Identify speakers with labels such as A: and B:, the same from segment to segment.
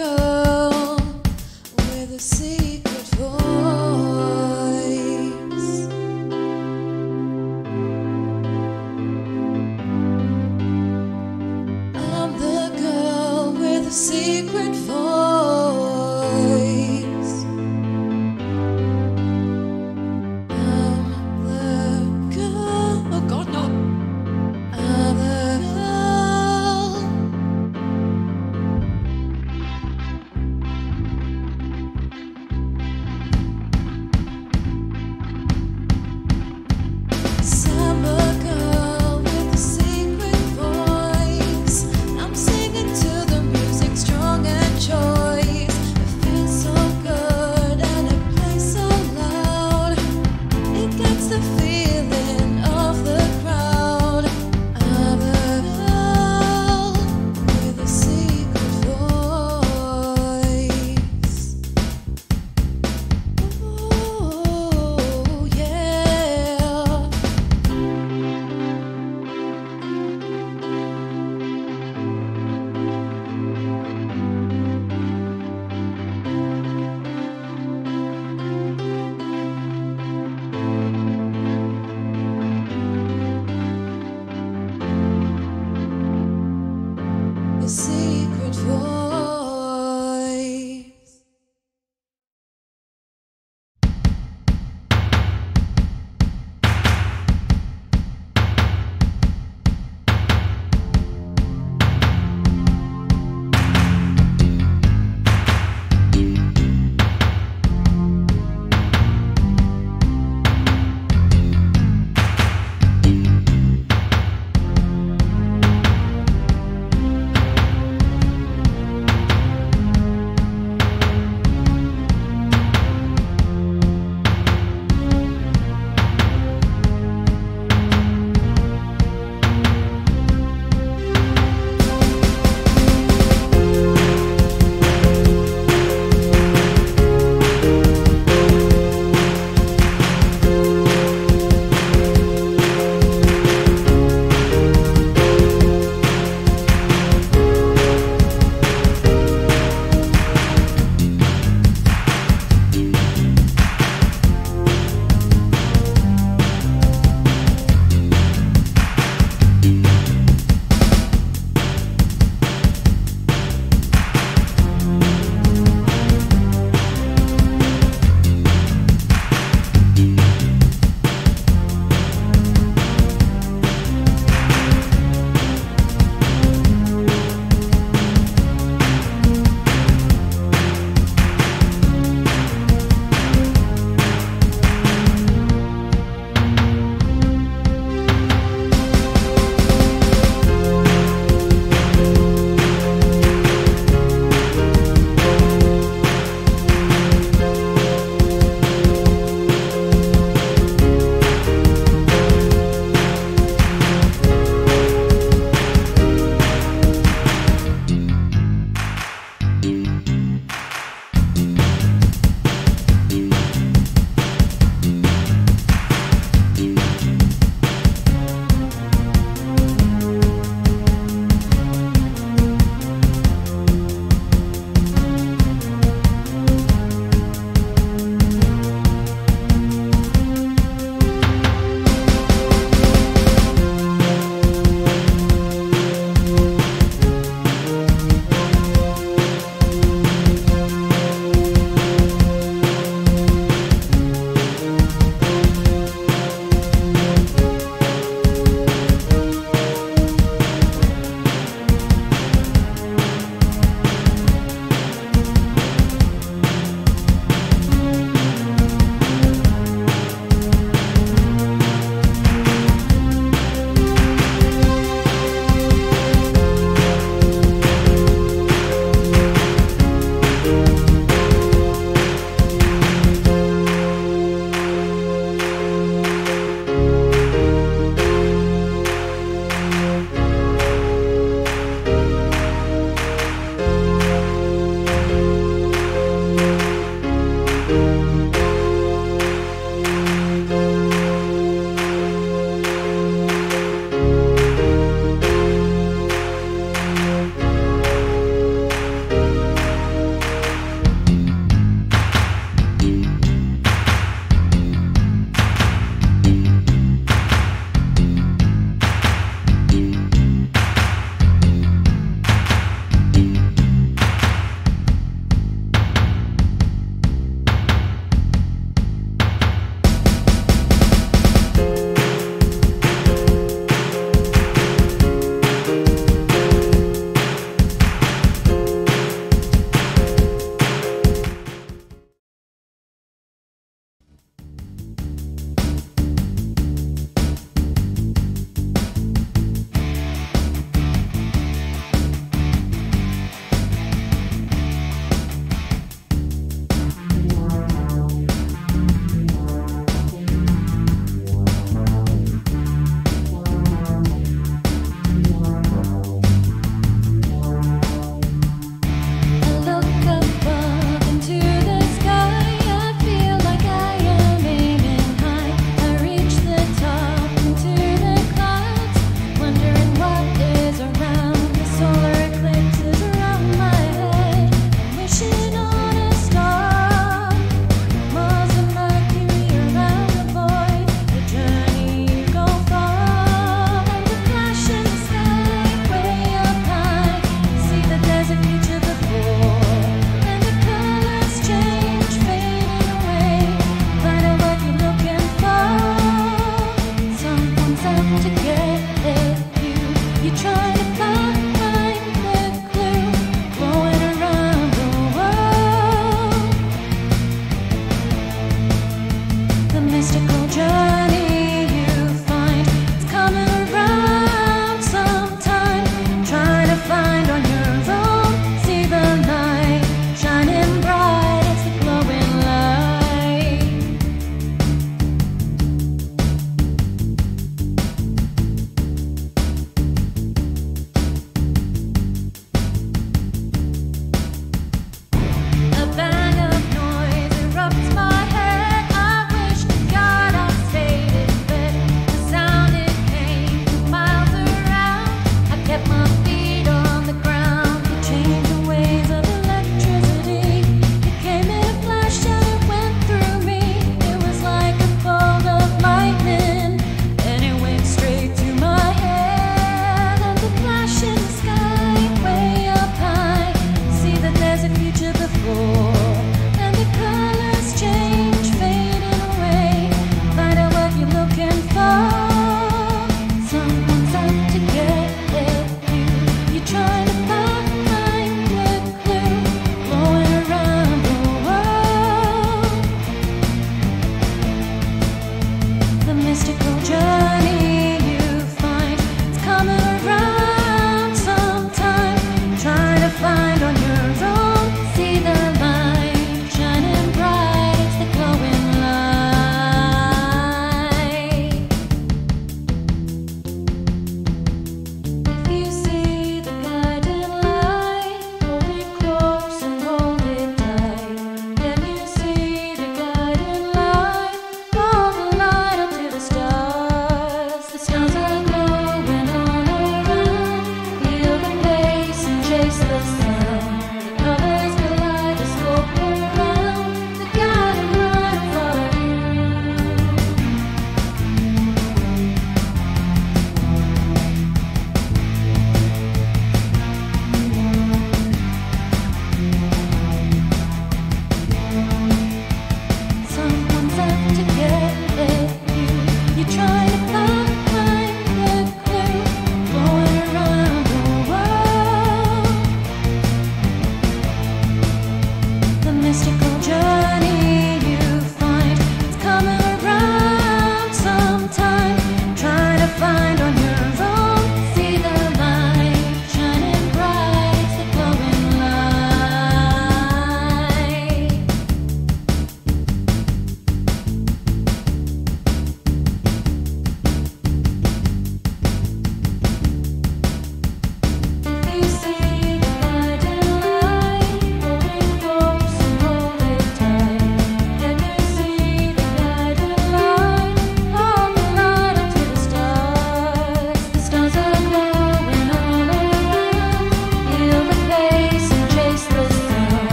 A: girl with a secret voice. I'm the girl with a secret voice. I'm the girl. Oh God, no. I'm the girl. Summer girl with a secret voice. I'm singing to the music strong and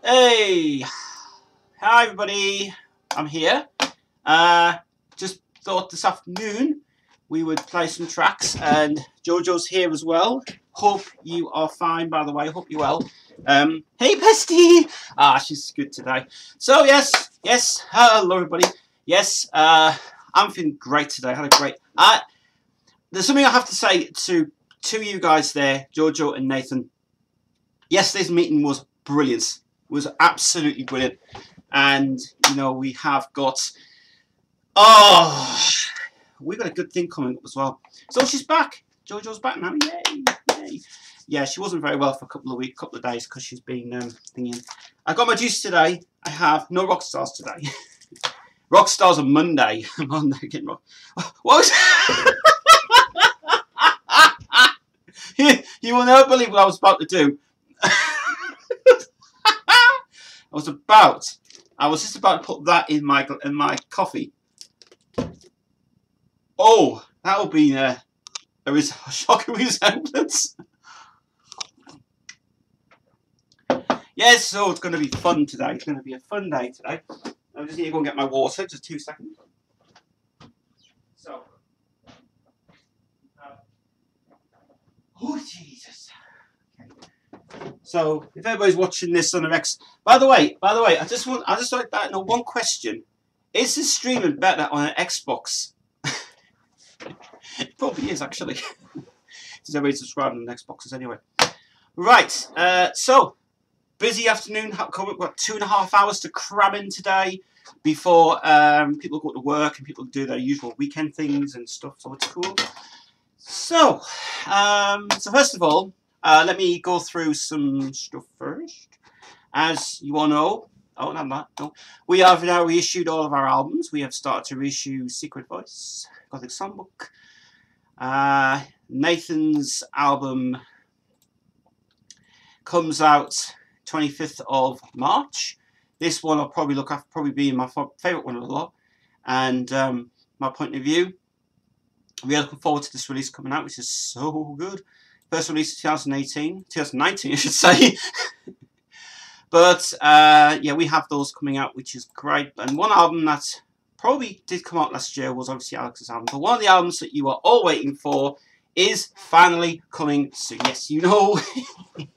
B: Hey, hi everybody, I'm here. Just thought this afternoon we would play some tracks, and Jojo's here as well. Hope you are fine, by the way, hope you're well. Hey Pesty! She's good today. So yes, hello everybody. Yes, I'm feeling great today, I had a great... there's something I have to say to you guys there, Jojo and Nathan. Yesterday's meeting was brilliant. Was absolutely brilliant, and you know we have got we got a good thing coming up as well. So she's back. Jojo's back now. Yay! Yay! Yeah, she wasn't very well for a couple of days because she's been thinking. I got my juice today. I have no rock stars today. Rock stars on Monday. Monday getting rock. What was? You will never believe what I was about to do. I was just about to put that in my coffee. Oh, that would be a shocking resemblance. Yes, so it's going to be fun today. It's going to be a fun day today. I just need to go and get my water. Just 2 seconds. So, oh Jesus. Okay. So, if everybody's watching this on the X, by the way, I just like to know one question: is this streaming better on an Xbox? It probably is actually. Because everybody's subscribing on Xboxes anyway. Right. So busy afternoon. We've got 2.5 hours to cram in today before people go to work and people do their usual weekend things and stuff. So it's cool. So, first of all, let me go through some stuff first. As you all know, we have now reissued all of our albums. We have started to reissue Secret Voice, Gothic Songbook. Nathan's album comes out 25th of March. This one I'll probably be my favourite one of the lot. And my point of view, we are looking forward to this release coming out, which is so good. First release 2019 I should say. But yeah, we have those coming out, which is great. And one album that probably did come out last year was obviously Alex's album. But one of the albums that you are all waiting for is finally coming soon. Yes, you know,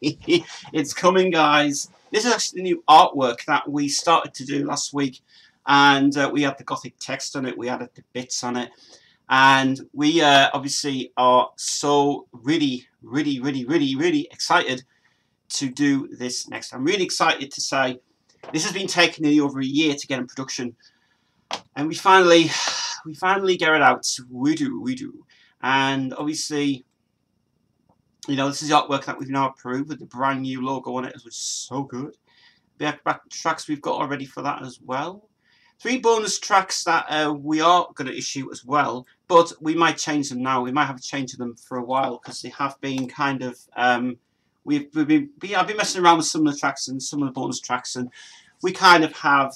B: it's coming, guys. This is actually the new artwork that we started to do last week. And we had the Gothic text on it. We added the bits on it. And we obviously are so really excited to do this next. I'm really excited to say this has been taking nearly over a year to get in production. And we finally get it out. We do. And obviously, you know, this is the artwork that we've now approved with the brand new logo on it, which is so good. The back tracks we've got already for that as well. 3 bonus tracks that we are going to issue as well, but we might change them now. We might have to change them for a while because they have been kind of I've been messing around with some of the tracks and some of the bonus tracks, and we kind of have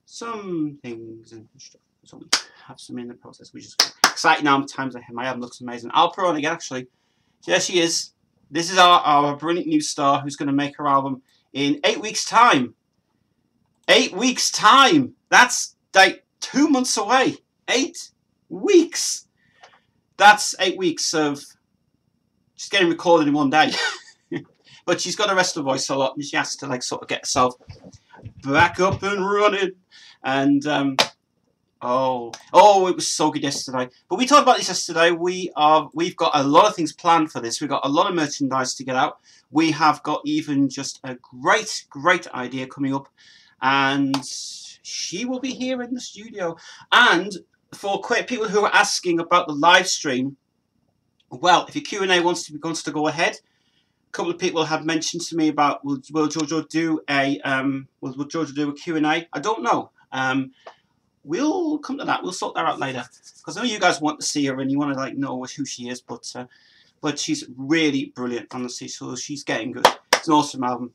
B: some things and stuff. So we have some in the process, which is exciting now. Times ahead. My album looks amazing. I'll put her on again, actually. There she is. This is our brilliant new star who's going to make her album in 8 weeks' time. 8 weeks' time. That's like 2 months away. 8 weeks. That's 8 weeks of just getting recorded in one day. But she's got to rest her voice a lot, and she has to like sort of get herself back up and running. And it was so good yesterday. But we talked about this yesterday. We've got a lot of things planned for this. We've got a lot of merchandise to get out. We have got even just a great idea coming up, and she will be here in the studio. And for people who are asking about the live stream, well, if your Q&A wants to go ahead, a couple of people have mentioned to me about will Jojo do a Q&A? I don't know. We'll come to that. We'll sort that out later, because I know you guys want to see her and you want to like know who she is. But she's really brilliant, honestly. So she's getting good. It's an awesome album.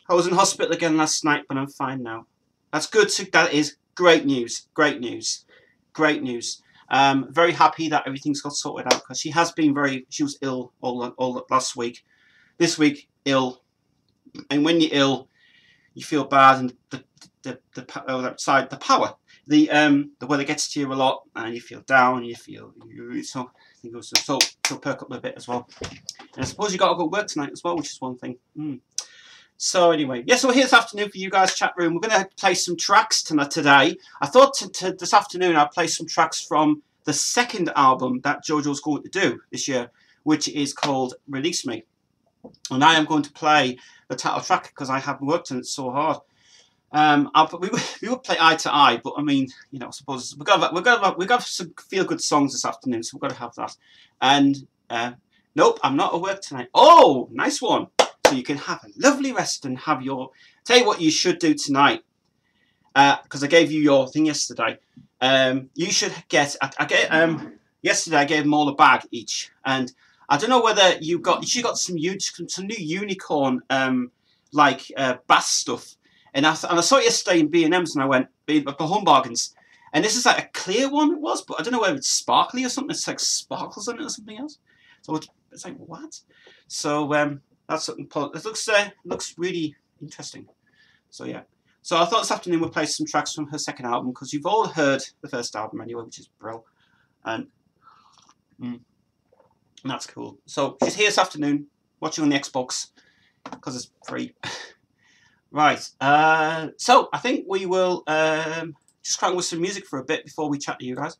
B: I was in hospital again last night, but I'm fine now. That's good. That is great news. Great news. Great news. Very happy that everything's got sorted out, because she was ill all last week. This week, ill. And when you're ill, you feel bad, and the power, the weather gets to you a lot, and you feel down, and you feel so. I think it was so perk up a bit as well. And I suppose you got to go to work tonight as well, which is one thing. So anyway, yeah, so we're here this afternoon for you guys, chat room. We're going to play some tracks today. I thought this afternoon I'd play some tracks from the second album that Jojo's going to do this year, which is called Release Me. And I am going to play the title track because I haven't worked on it so hard. We would play Eye to Eye, but I mean, you know, I suppose we've got some feel good songs this afternoon, so we've got to have that. And nope, I'm not at work tonight. Oh, nice one. So you can have a lovely rest and have your. Tell you what you should do tonight, because I gave you your thing yesterday. You should get. Yesterday I gave them all a bag each, and I don't know whether you got some new unicorn bath stuff. And I saw it yesterday in B&M's, and I went for Home Bargains. And this is like a clear one, it was, but I don't know whether it's sparkly or something. It's like sparkles on it or something else. So it's like, what? So that's something. It looks really interesting. So yeah. So I thought this afternoon we'll play some tracks from her second album, because you've all heard the first album anyway, which is brilliant. And that's cool. So she's here this afternoon, watching on the Xbox, because it's free. Right, so I think we will just crack with some music for a bit before we chat to you guys.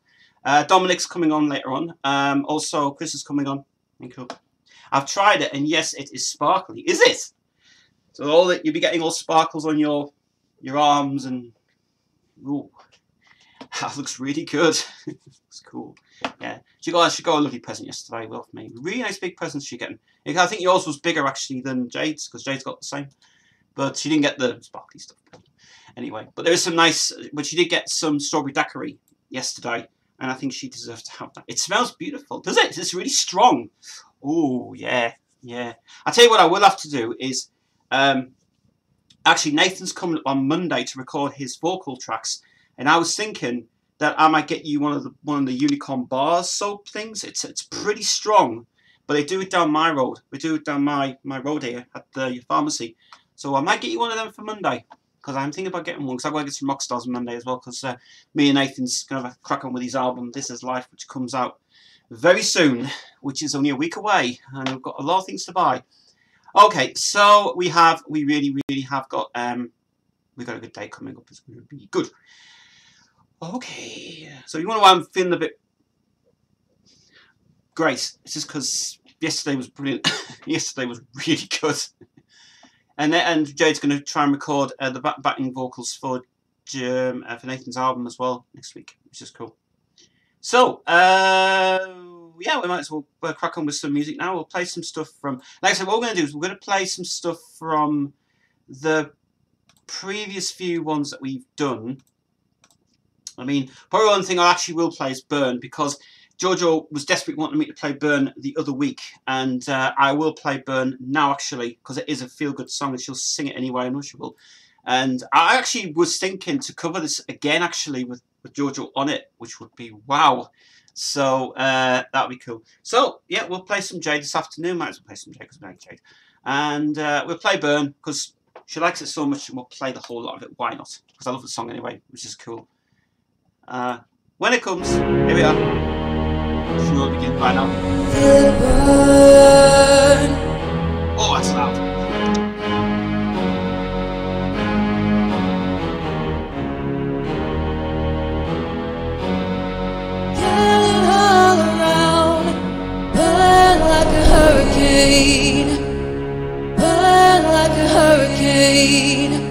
B: Dominic's coming on later on. Also, Chris is coming on. Cool. I've tried it, and yes, it is sparkly. Is it? So you'll be getting all sparkles on your arms, and ooh, that looks really good. It's cool. Yeah, she got a lovely present yesterday. Well, for me, really nice big presents she's getting. I think yours was bigger actually than Jade's, because Jade's got the same. But she didn't get the sparkly stuff. Anyway, but there is some nice. But she did get some strawberry daiquiri yesterday, and I think she deserves to have that. It smells beautiful, does it? It's really strong. Oh yeah, yeah. I tell you what, I will have to do is, actually Nathan's coming up on Monday to record his vocal tracks, and I was thinking that I might get you one of the unicorn bars soap things. It's pretty strong, but they do it down my road. We do it down my road here at the pharmacy. So I might get you one of them for Monday, because I'm thinking about getting one, because I've got to get some Rockstars on Monday as well, because me and Nathan's going to have a crack on with his album, This Is Life, which comes out very soon, which is only a week away, and we've got a lot of things to buy. Okay, so we really have got, we've got a good day coming up. It's going to be good. Okay, so you want to know why I'm feeling a bit great? It's just because yesterday was brilliant. Yesterday was really good. And Jade's going to try and record the backing vocals for Nathan's album as well next week, which is cool. So, yeah, we might as well crack on with some music now. We'll play some stuff from... Like I said, what we're going to do is we're going to play some stuff from the previous few ones that we've done. I mean, probably one thing I actually will play is Burn, because Jojo was desperately wanting me to play Burn the other week, and I will play Burn now, actually, because it is a feel-good song, and she'll sing it anyway, I know she will. And I actually was thinking to cover this again, actually, with Jojo on it, which would be wow. So that would be cool. So, yeah, we'll play some Jade this afternoon. Might as well play some Jade, because we like Jade. And we'll play Burn, because she likes it so much, and we'll play the whole lot of it. Why not? Because I love the song anyway, which is cool. When it comes, here we are. She will begin by now. Oh, that's loud.
A: Yelling all around, burn like a hurricane, burn like a hurricane.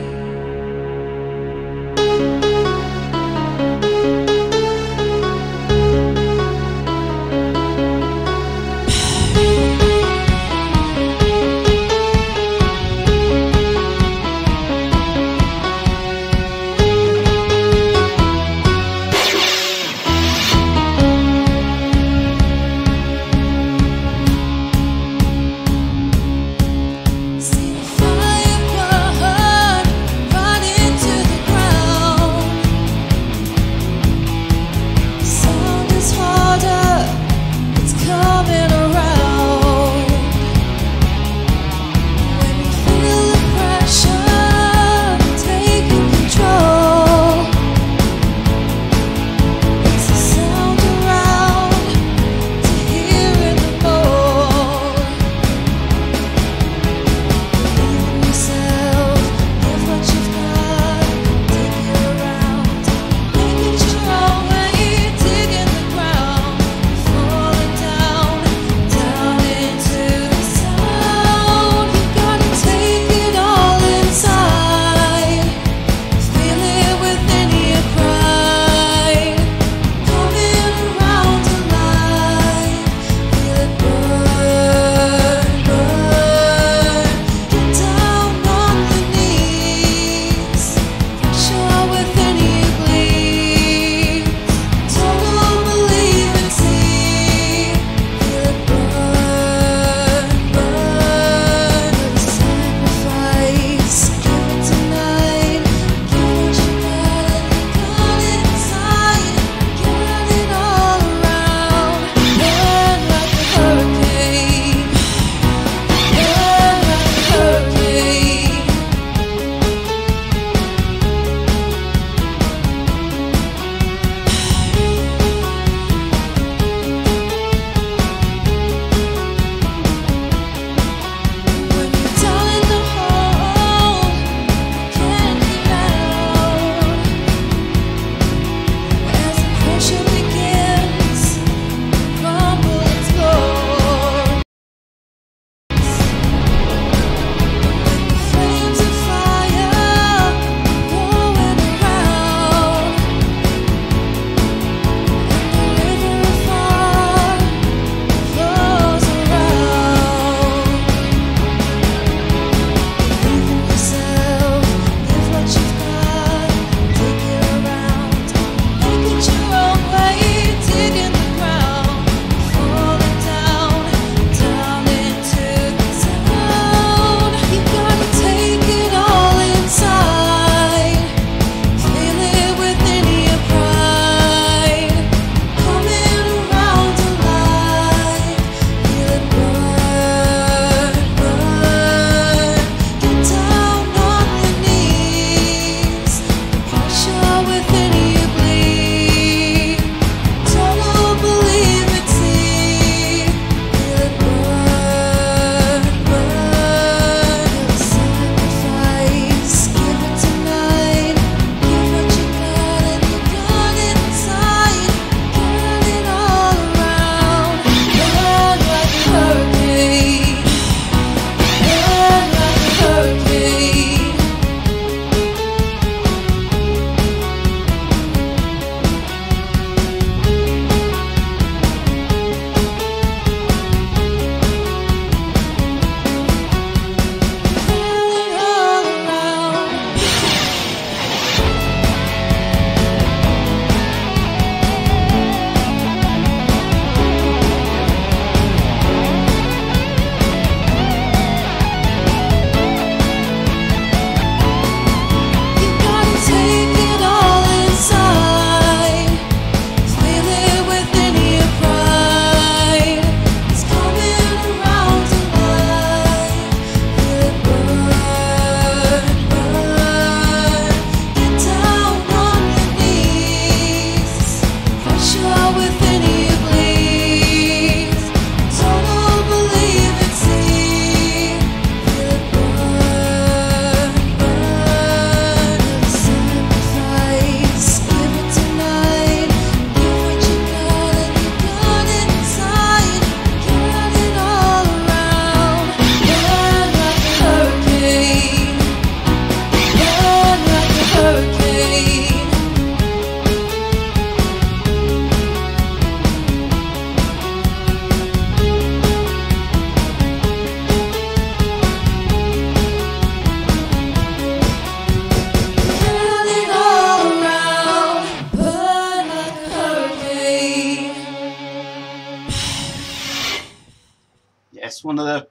B: yes, one of the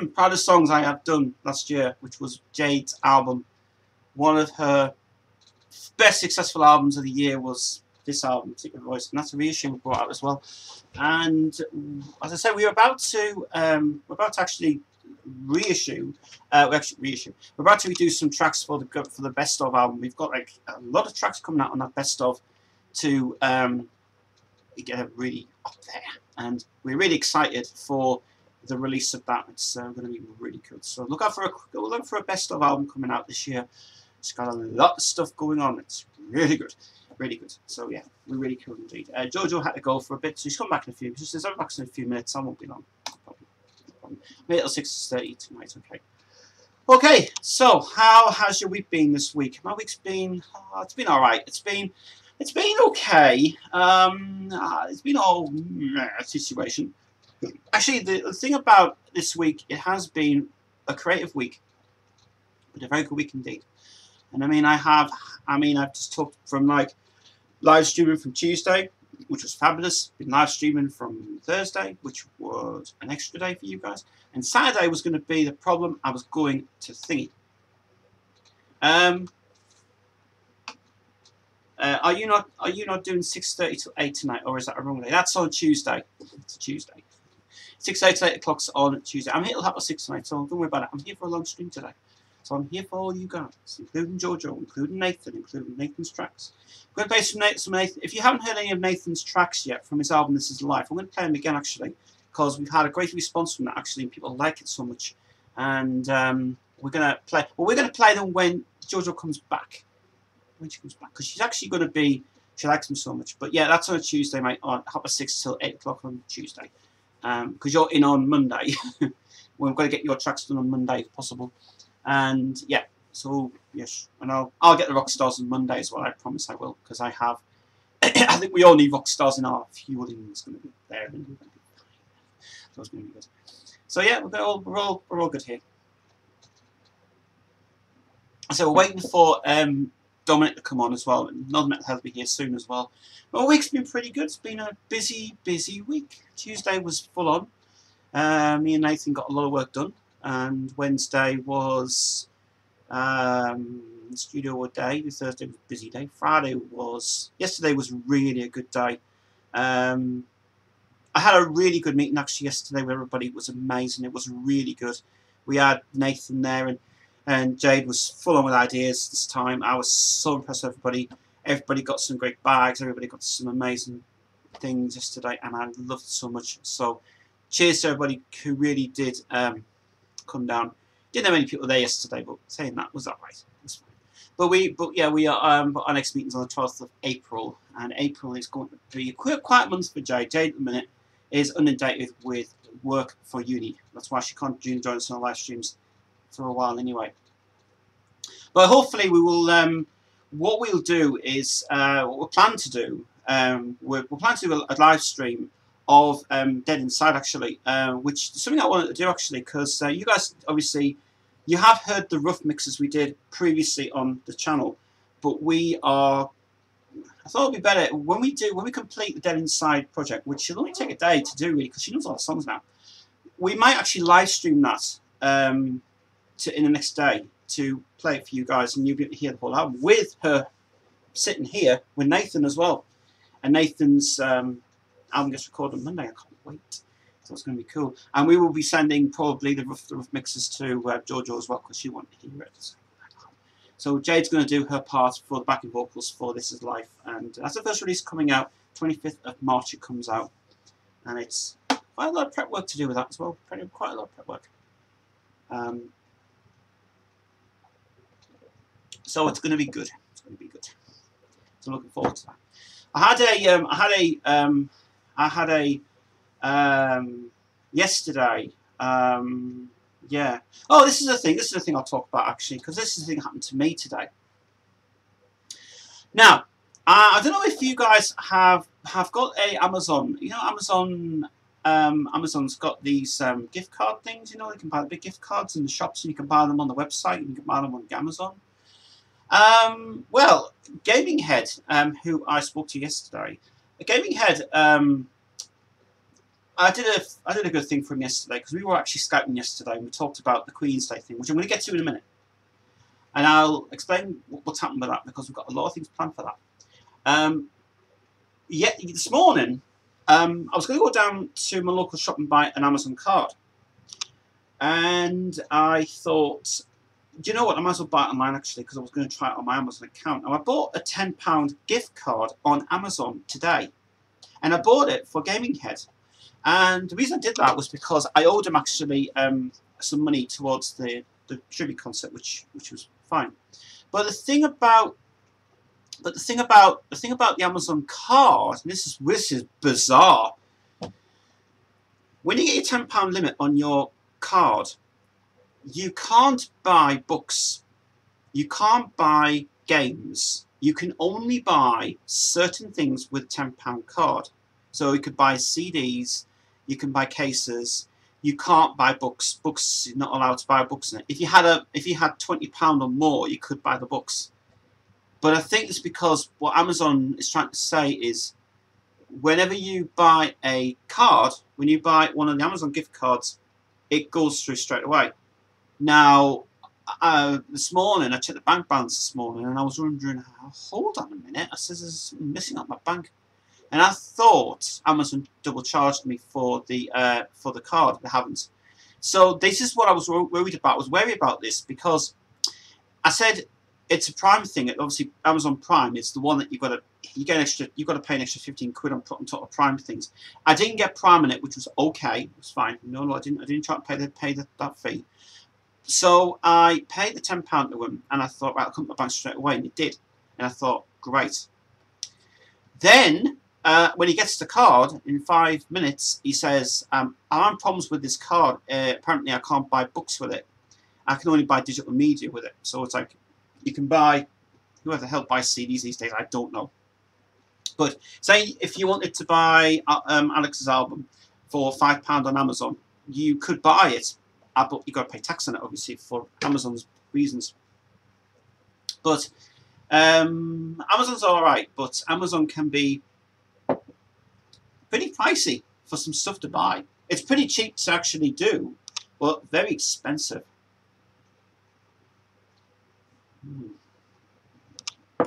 B: proudest songs I have done last year, which was Jade's album. One of her best successful albums of the year was this album, Secret Voice, and that's a reissue we brought out as well. And as I said, we're about to actually reissue. We're about to redo some tracks for the best of album. We've got like a lot of tracks coming out on that best of to get really up there, and we're really excited for the release of that. It's going to be really good. So look out for a best of album coming out this year. It's got a lot of stuff going on. It's really good, really good. So yeah, we're really cool indeed. Jojo had to go for a bit, so he's coming back in a few. Just back in a few minutes. I won't be long. Maybe till 6:30 tonight. Okay. Okay. So how has your week been this week? My week's been it's been all right. It's been okay. It's been all situation. Actually, the thing about this week, it has been a creative week, but a very good week indeed. And I've just talked from like live streaming from Tuesday, which was fabulous. Been live streaming from Thursday, which was an extra day for you guys. And Saturday was going to be the problem. I was going to thingy. Are you not doing 6:30 to 8 tonight, or is that a wrong day? That's on Tuesday. It's Tuesday. 6:30 to 8 o'clock's on Tuesday. I'm here till 6 tonight, so don't worry about it. I'm here for a long stream today. So I'm here for all you guys, including Jojo, including Nathan, including Nathan's tracks. I'm going to play some Nathan. If you haven't heard any of Nathan's tracks yet from his album This Is Life, I'm going to play them again actually, because we've had a great response from that actually, and people like it so much. And we're going to play them when Jojo comes back. When she comes back, because she's actually going to be, she likes them so much. But yeah, that's on a Tuesday, mate, on 6 till 8 o'clock on Tuesday. Because you're in on Monday. We're going to get your tracks done on Monday if possible. And yeah, so yes, and I'll get the rock stars on Monday as well. I promise I will, because I have. I think we all need rock stars in our fueling. It's going to be there, and we're going to be fine. So it's going to be good. So yeah, we're all good here. So we're waiting for Dominic to come on as well, and Dominic will be here soon as well. But the week's been pretty good. It's been a busy week. Tuesday was full on. Me and Nathan got a lot of work done. And Wednesday was studio day. Thursday was a busy day. Yesterday was really a good day. I had a really good meeting actually yesterday with everybody. It was amazing. It was really good. We had Nathan there, and Jade was full on with ideas this time. I was so impressed with everybody. Everybody got some great bags. Everybody got some amazing things yesterday, and I loved it so much. So cheers to everybody who really did come down. Didn't have many people there yesterday, but saying that was alright. It was fine. But our next meeting's on the 12th of April, and April is going to be a quiet month for Jade. Jade at the minute is inundated with work for uni. That's why she can't join us on live streams for a while anyway. But hopefully we will. What we'll do is what we plan to do. We'll plan to do a live stream of Dead Inside actually, which is something I wanted to do actually, because you guys obviously you have heard the rough mixes we did previously on the channel, but I thought it'd be better when we complete the Dead Inside project, which should only take a day to do really, because she knows all the songs now. We might actually live stream that in the next day to play it for you guys, and you'll be able to hear the whole album with her sitting here with Nathan as well. And Nathan's album gets recorded on Monday. I can't wait. So it's going to be cool. And we will be sending probably the rough mixes to Jojo as well, because she wanted to hear it. So Jade's going to do her part for the backing vocals for This Is Life. And that's the first release coming out. 25th of March it comes out. And it's quite a lot of prep work to do with that as well. Quite a lot of prep work. So it's going to be good. It's going to be good. So looking forward to that. Yesterday. Yeah. Oh, this is the thing. This is the thing I'll talk about actually, because this is the thing that happened to me today. Now, I don't know if you guys have got a Amazon. You know, Amazon's got these gift card things. You know, you can buy the big gift cards in the shops, and you can buy them on the website, and you can buy them on Amazon. Well, Gaming Head, who I spoke to yesterday, Gaming Head, I I did a good thing for him yesterday, because we were actually scouting yesterday and we talked about the Queen's Day thing, which I'm going to get to in a minute. And I'll explain what's happened with that, because we've got a lot of things planned for that. Yeah, this morning, I was going to go down to my local shop and buy an Amazon card. And I thought, do you know what, I might as well buy it online actually, because I was going to try it on my Amazon account. And I bought a £10 gift card on Amazon today. And I bought it for Gaming Head. And the reason I did that was because I owed him actually some money towards the tribute concert, which was fine. But the thing about the Amazon card, and this is bizarre. When you get your £10 limit on your card, you can't buy books, you can't buy games. You can only buy certain things with £10 card. So you could buy CDs, you can buy cases. You can't buy books. Books, you're not allowed to buy books in it. If you had £20 or more, you could buy the books. But I think it's because what Amazon is trying to say is, whenever you buy a card, when you buy one of the Amazon gift cards, it goes through straight away. Now, this morning, I checked the bank balance this morning, and I was wondering, hold on a minute, I said there's something missing out my bank. And I thought Amazon double charged me for the card. They haven't. So this is what I was worried about. I was worried about this because I said it's a Prime thing. Obviously, Amazon Prime is the one that you've got to pay an extra 15 quid on top of Prime things. I didn't get Prime in it, which was okay. It was fine. No, I didn't try to pay that fee. So I paid the £10 to him, and I thought, right, I'll come to my bank straight away, and it did. And I thought, great. Then, when he gets the card, in 5 minutes, he says, I'm having problems with this card. Apparently, I can't buy books with it. I can only buy digital media with it. So it's like, you can buy, who the hell buys CDs these days? I don't know. But say if you wanted to buy Alex's album for £5 on Amazon, you could buy it, but you've got to pay tax on it, obviously, for Amazon's reasons. But Amazon's all right, but Amazon can be pretty pricey for some stuff to buy. It's pretty cheap to actually do, but very expensive.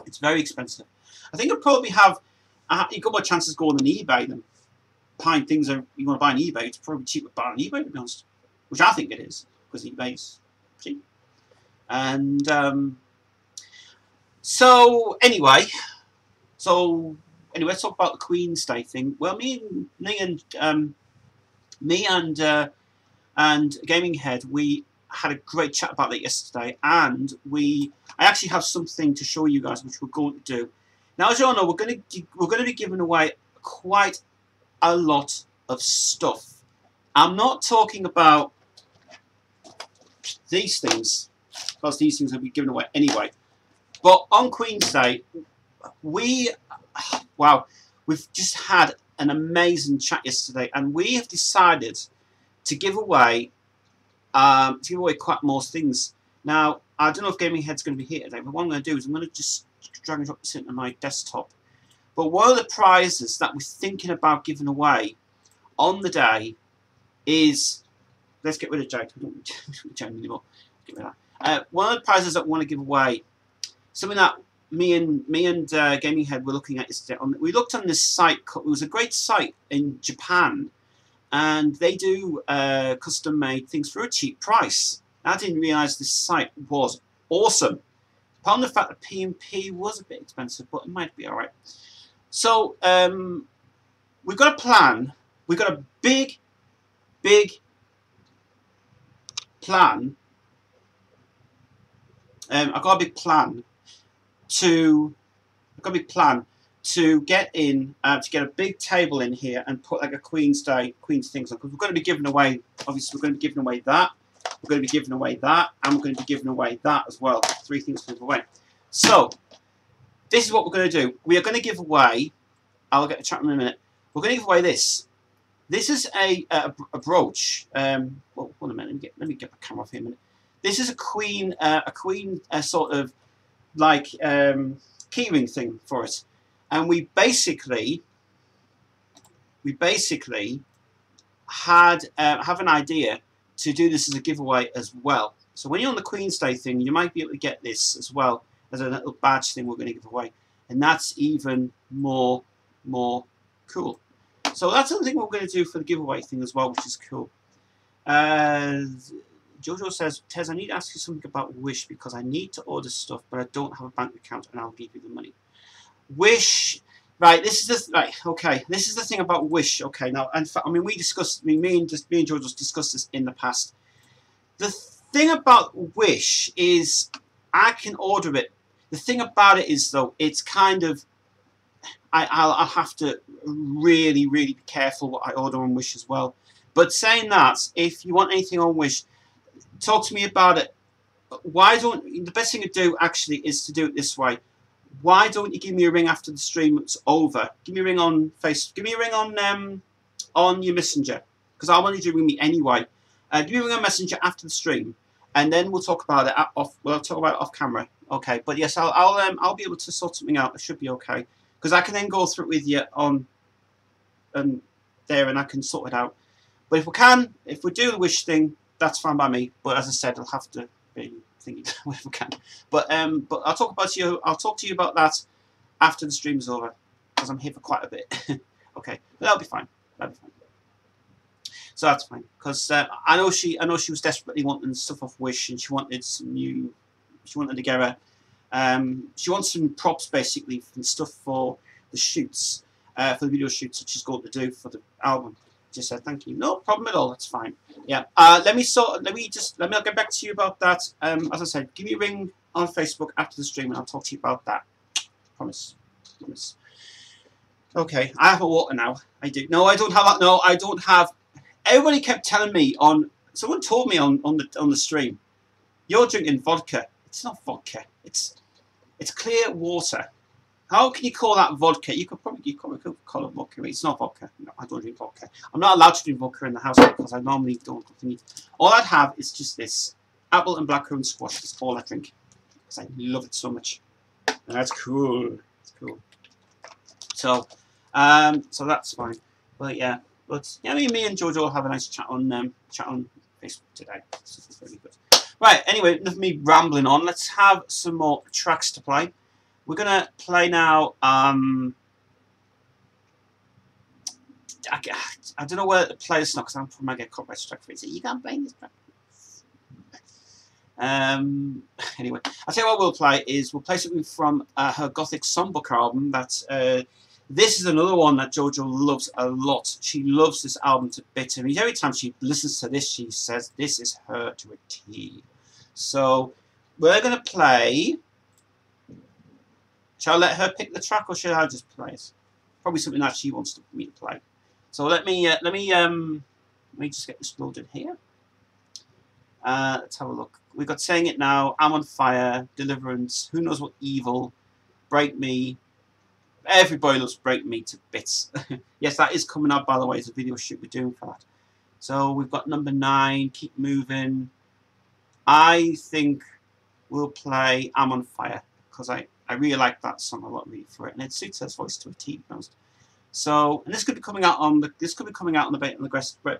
B: It's very expensive. I think I'd probably have you got more chances going on eBay than buying things that you want to buy on eBay. It's probably cheaper to buy on eBay, to be honest, which I think it is, because eBay's cheap. And so anyway, let's talk about the Queen's Day thing. Well, me and Gaming Head, we had a great chat about it yesterday, and I actually have something to show you guys, which we're going to do. Now, as you all know, we're going to be giving away quite a lot of stuff. I'm not talking about these things, because these things will be given away anyway. But on Queen's Day, we've just had an amazing chat yesterday, and we have decided to give away quite most things. Now, I don't know if Gaming Head's going to be here today, but what I'm going to do is I'm going to just drag and drop this into my desktop. But one of the prizes that we're thinking about giving away on the day is, let's get rid of Jade. We don't need Jade anymore. Get rid of that. One of the prizes that we want to give away, something that me and Gaming Head were looking at yesterday. We looked on this site. It was a great site in Japan, and they do custom-made things for a cheap price. I didn't realise this site was awesome. Apart from the fact that P&P was a bit expensive, but it might be alright. So, we've got a plan. We've got a big plan. I've got a big plan to get in, to get a big table in here and put like a Queen's things on, because we're going to be giving away, obviously we're going to be giving away that, we're going to be giving away that, and we're going to be giving away that as well. 3 things to give away. So, this is what we're going to do. We are going to give away, I'll get to chat in a minute, we're going to give away this. This is a brooch. Well, hold a minute, let me get my camera off here a minute. This is a queen sort of like keyring thing for us, and we basically have an idea to do this as a giveaway as well. So when you're on the Queen's Day thing, you might be able to get this as well as a little badge thing we're going to give away, and that's even more cool. So that's another thing we're going to do for the giveaway thing as well, which is cool. Jojo says, Tez, I need to ask you something about Wish because I need to order stuff, but I don't have a bank account, and I'll give you the money. Wish, right? This is okay. This is the thing about Wish. Okay, now, in fact, I mean, me and Jojo discussed this in the past. The thing about Wish is I can order it. The thing about it is, though, it's kind of I'll have to really be careful what I order on Wish as well. But saying that, if you want anything on Wish, talk to me about it. The best thing to do actually is to do it this way. Why don't you give me a ring after the stream is over? Give me a ring on Facebook. Give me a ring on your Messenger, because I want you to ring me anyway. Give me a ring on Messenger after the stream, and then we'll talk about it We'll talk about it off camera. Okay, but yes, I'll be able to sort something out. It should be okay, because I can then go through it with you on there, and I can sort it out. But if we do the Wish thing, that's fine by me. But as I said, I'll have to be thinking if we can. But I'll talk to you about that after the stream's over, because I'm here for quite a bit. Okay, but that'll be fine. That'll be fine. So that's fine, because I know she was desperately wanting stuff off Wish, and she wanted to get her. She wants some props basically and stuff for the shoots, for the video shoots that she's going to do for the album. Just said thank you. No problem at all. That's fine. Yeah. Let me get back to you about that. As I said, give me a ring on Facebook after the stream, and I'll talk to you about that. Promise. Promise. Okay. I have a water now. I do. No, I don't have that. No, I don't have. Everybody kept telling me someone told me on the stream, you're drinking vodka. It's not vodka. It's clear water. How can you call that vodka? You could probably call it vodka. It's not vodka. No, I don't drink vodka. I'm not allowed to drink vodka in the house because I normally don't. All I'd have is just this apple and blackcurrant squash. That's all I drink because I love it so much. And that's cool. It's cool. So, so that's fine. But yeah, me and Jojo will have a nice chat on Facebook today. So it's really good. Right. Anyway, enough of me rambling on. Let's have some more tracks to play. We're going to play now, I don't know where to play this now because I'm probably going to get copyright strike for it. So you can't play this track. Anyway, I'll tell you what we'll play is we'll play something from her Gothic Songbook album. This is another one that Jojo loves a lot. She loves this album to bits. I mean, every time she listens to this, she says this is her to a T. So we're going to play... Shall I let her pick the track, or should I just play it? Probably something that she wants me to play. So let me just get this loaded here. Let's have a look. We've got Saying It Now, I'm on Fire, Deliverance, Who Knows What Evil, Break Me. Everybody loves Break Me to bits. Yes, that is coming out, by the way, as a video shoot we're doing for that. So we've got number 9, Keep Moving. I think we'll play I'm on Fire because I really like that song a lot, really, for it, and it suits her voice to a T, to be honest. So, and this could be coming out on the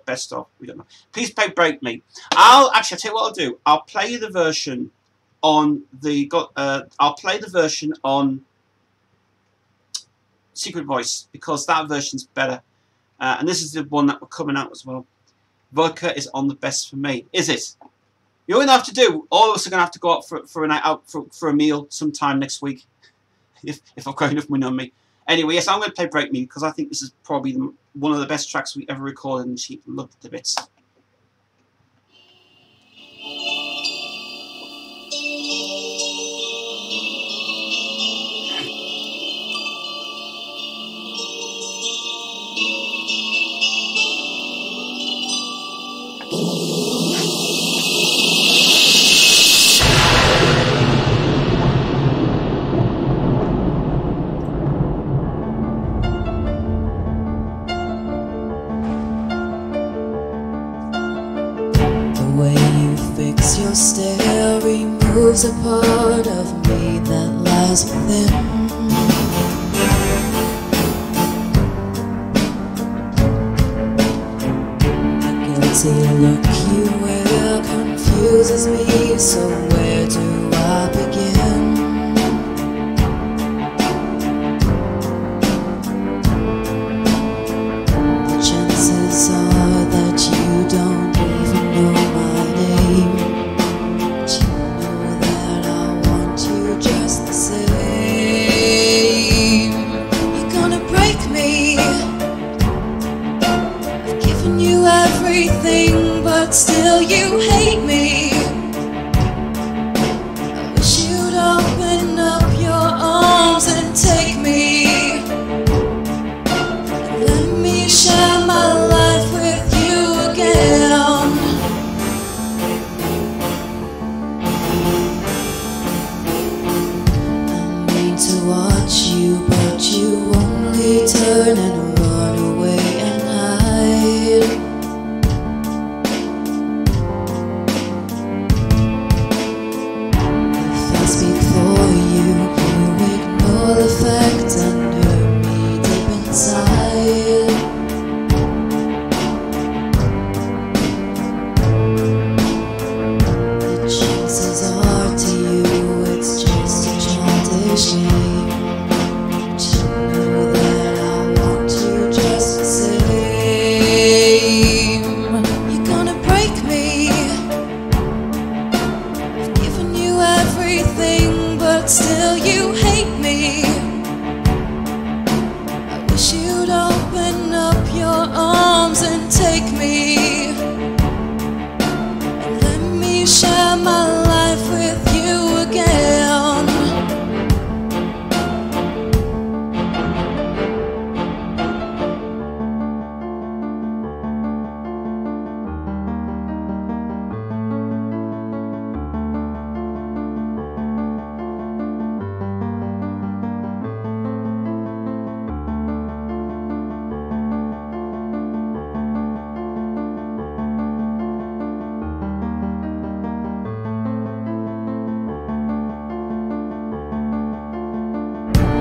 B: best of. We don't know. Please play Break Me. I'll tell you what I'll do. I'll play the version on Secret Voice because that version's better, and this is the one that we're coming out as well. Vodka is on the best for me. Is it? You're going to have to do. All of us are going to have to go out for a night out for a meal sometime next week, if I've got enough money on me. Anyway, yes, I'm going to play Break Me because I think this is probably one of the best tracks we ever recorded, and she loved it to bits.
A: Stare removes a part of me that lies within. crazy look you wear confuses me, so where do I begin? The chances are that you don't even know my name, but you know that I want you just the same. You're gonna break me. I've given you everything, but still you hate me. I wish you'd open up your arms and take me, and let me share my life with you again. I mean to watch you, but you only turn and run away and hide. If I speak for you, you ignore the fact and hurt me deep inside. The chances are to you it's just a childish game, but you know that I want you just the same. You're gonna break me. I've given you everything, but still you hate me. I wish you'd open up your arms and take me, and let me share my life with you again.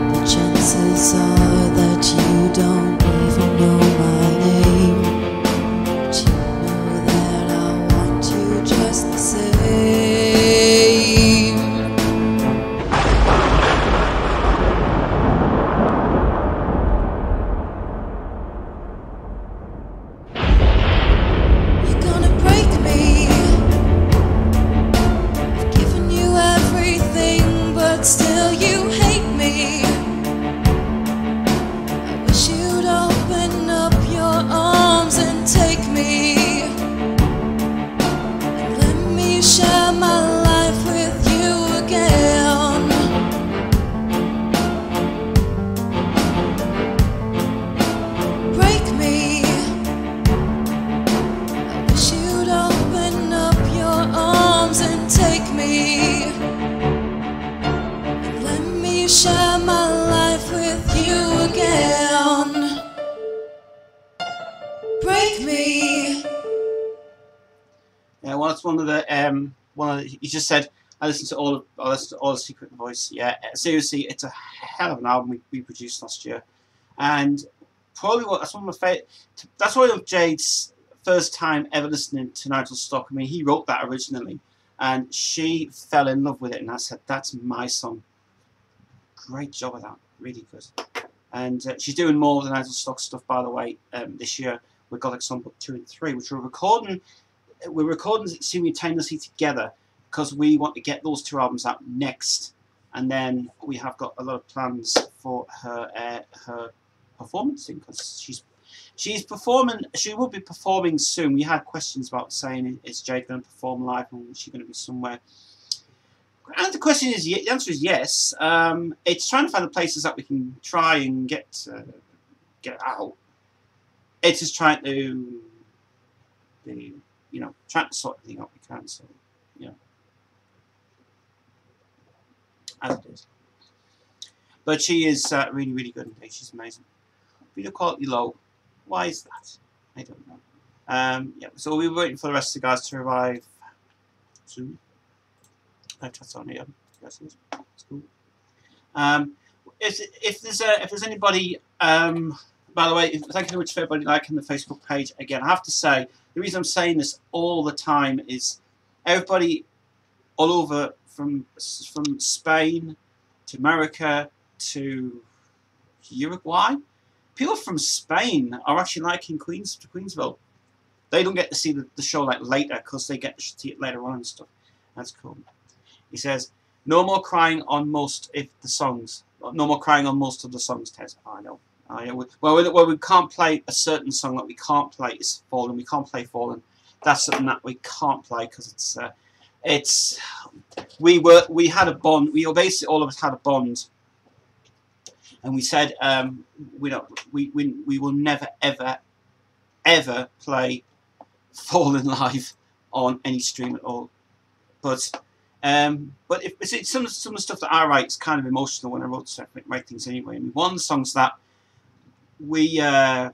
A: The chances are that you don't even know my name, but you know that I want you just the same. You're gonna break me. I've given you everything, but still you hate me. I wish you'd open up your arms and take me, and let me share my life with you again. Break me. I wish you'd open up your arms and take me, and let me share my life with you again. Break me.
B: Yeah, well, that's he just said I listened to all the Secret Voice. Yeah, seriously, it's a hell of an album we produced last year, and probably that's one of my favorite. That's one of Jade's first time ever listening to Nigel Stock. I mean, he wrote that originally, and she fell in love with it, and I said, "That's my song." Great job of that, really good. And she's doing more of the Nigel Stock stuff, by the way, this year with Gothic Songbook 2 and 3, which we're recording simultaneously together because we want to get those two albums out next, and then we have got a lot of plans for her performance thing, because she's performing. She will be performing soon. We had questions about saying, is Jade going to perform live, and is she going to be somewhere? And the answer is yes. It's trying to find the places that we can try and get out. It's just trying to trying to sort everything out we can. So, as it is. But she is really, really good indeed. She's amazing. Video quality low. Why is that? I don't know. Yeah. So we're waiting for the rest of the guys to arrive soon. That's on here. Yes, it's cool. If there's anybody by the way, thank you very much for everybody liking the Facebook page. Again, I have to say, the reason I'm saying this all the time is everybody all over from Spain to America to Uruguay, people from Spain are actually liking Queensville. They don't get to see the show like later because they get to see it later on and stuff. That's cool. He says, no more crying on most of the songs. No more crying on most of the songs, Tez. I know. Well, we can't play a certain song that we can't play is Fallen. We can't play Fallen. That's something that we can't play because we had a bond. We basically all of us had a bond, and we said we will never ever play Fallen live on any stream at all. But if it's some of the stuff that I write is kind of emotional when I write things anyway. I mean, one of the songs that that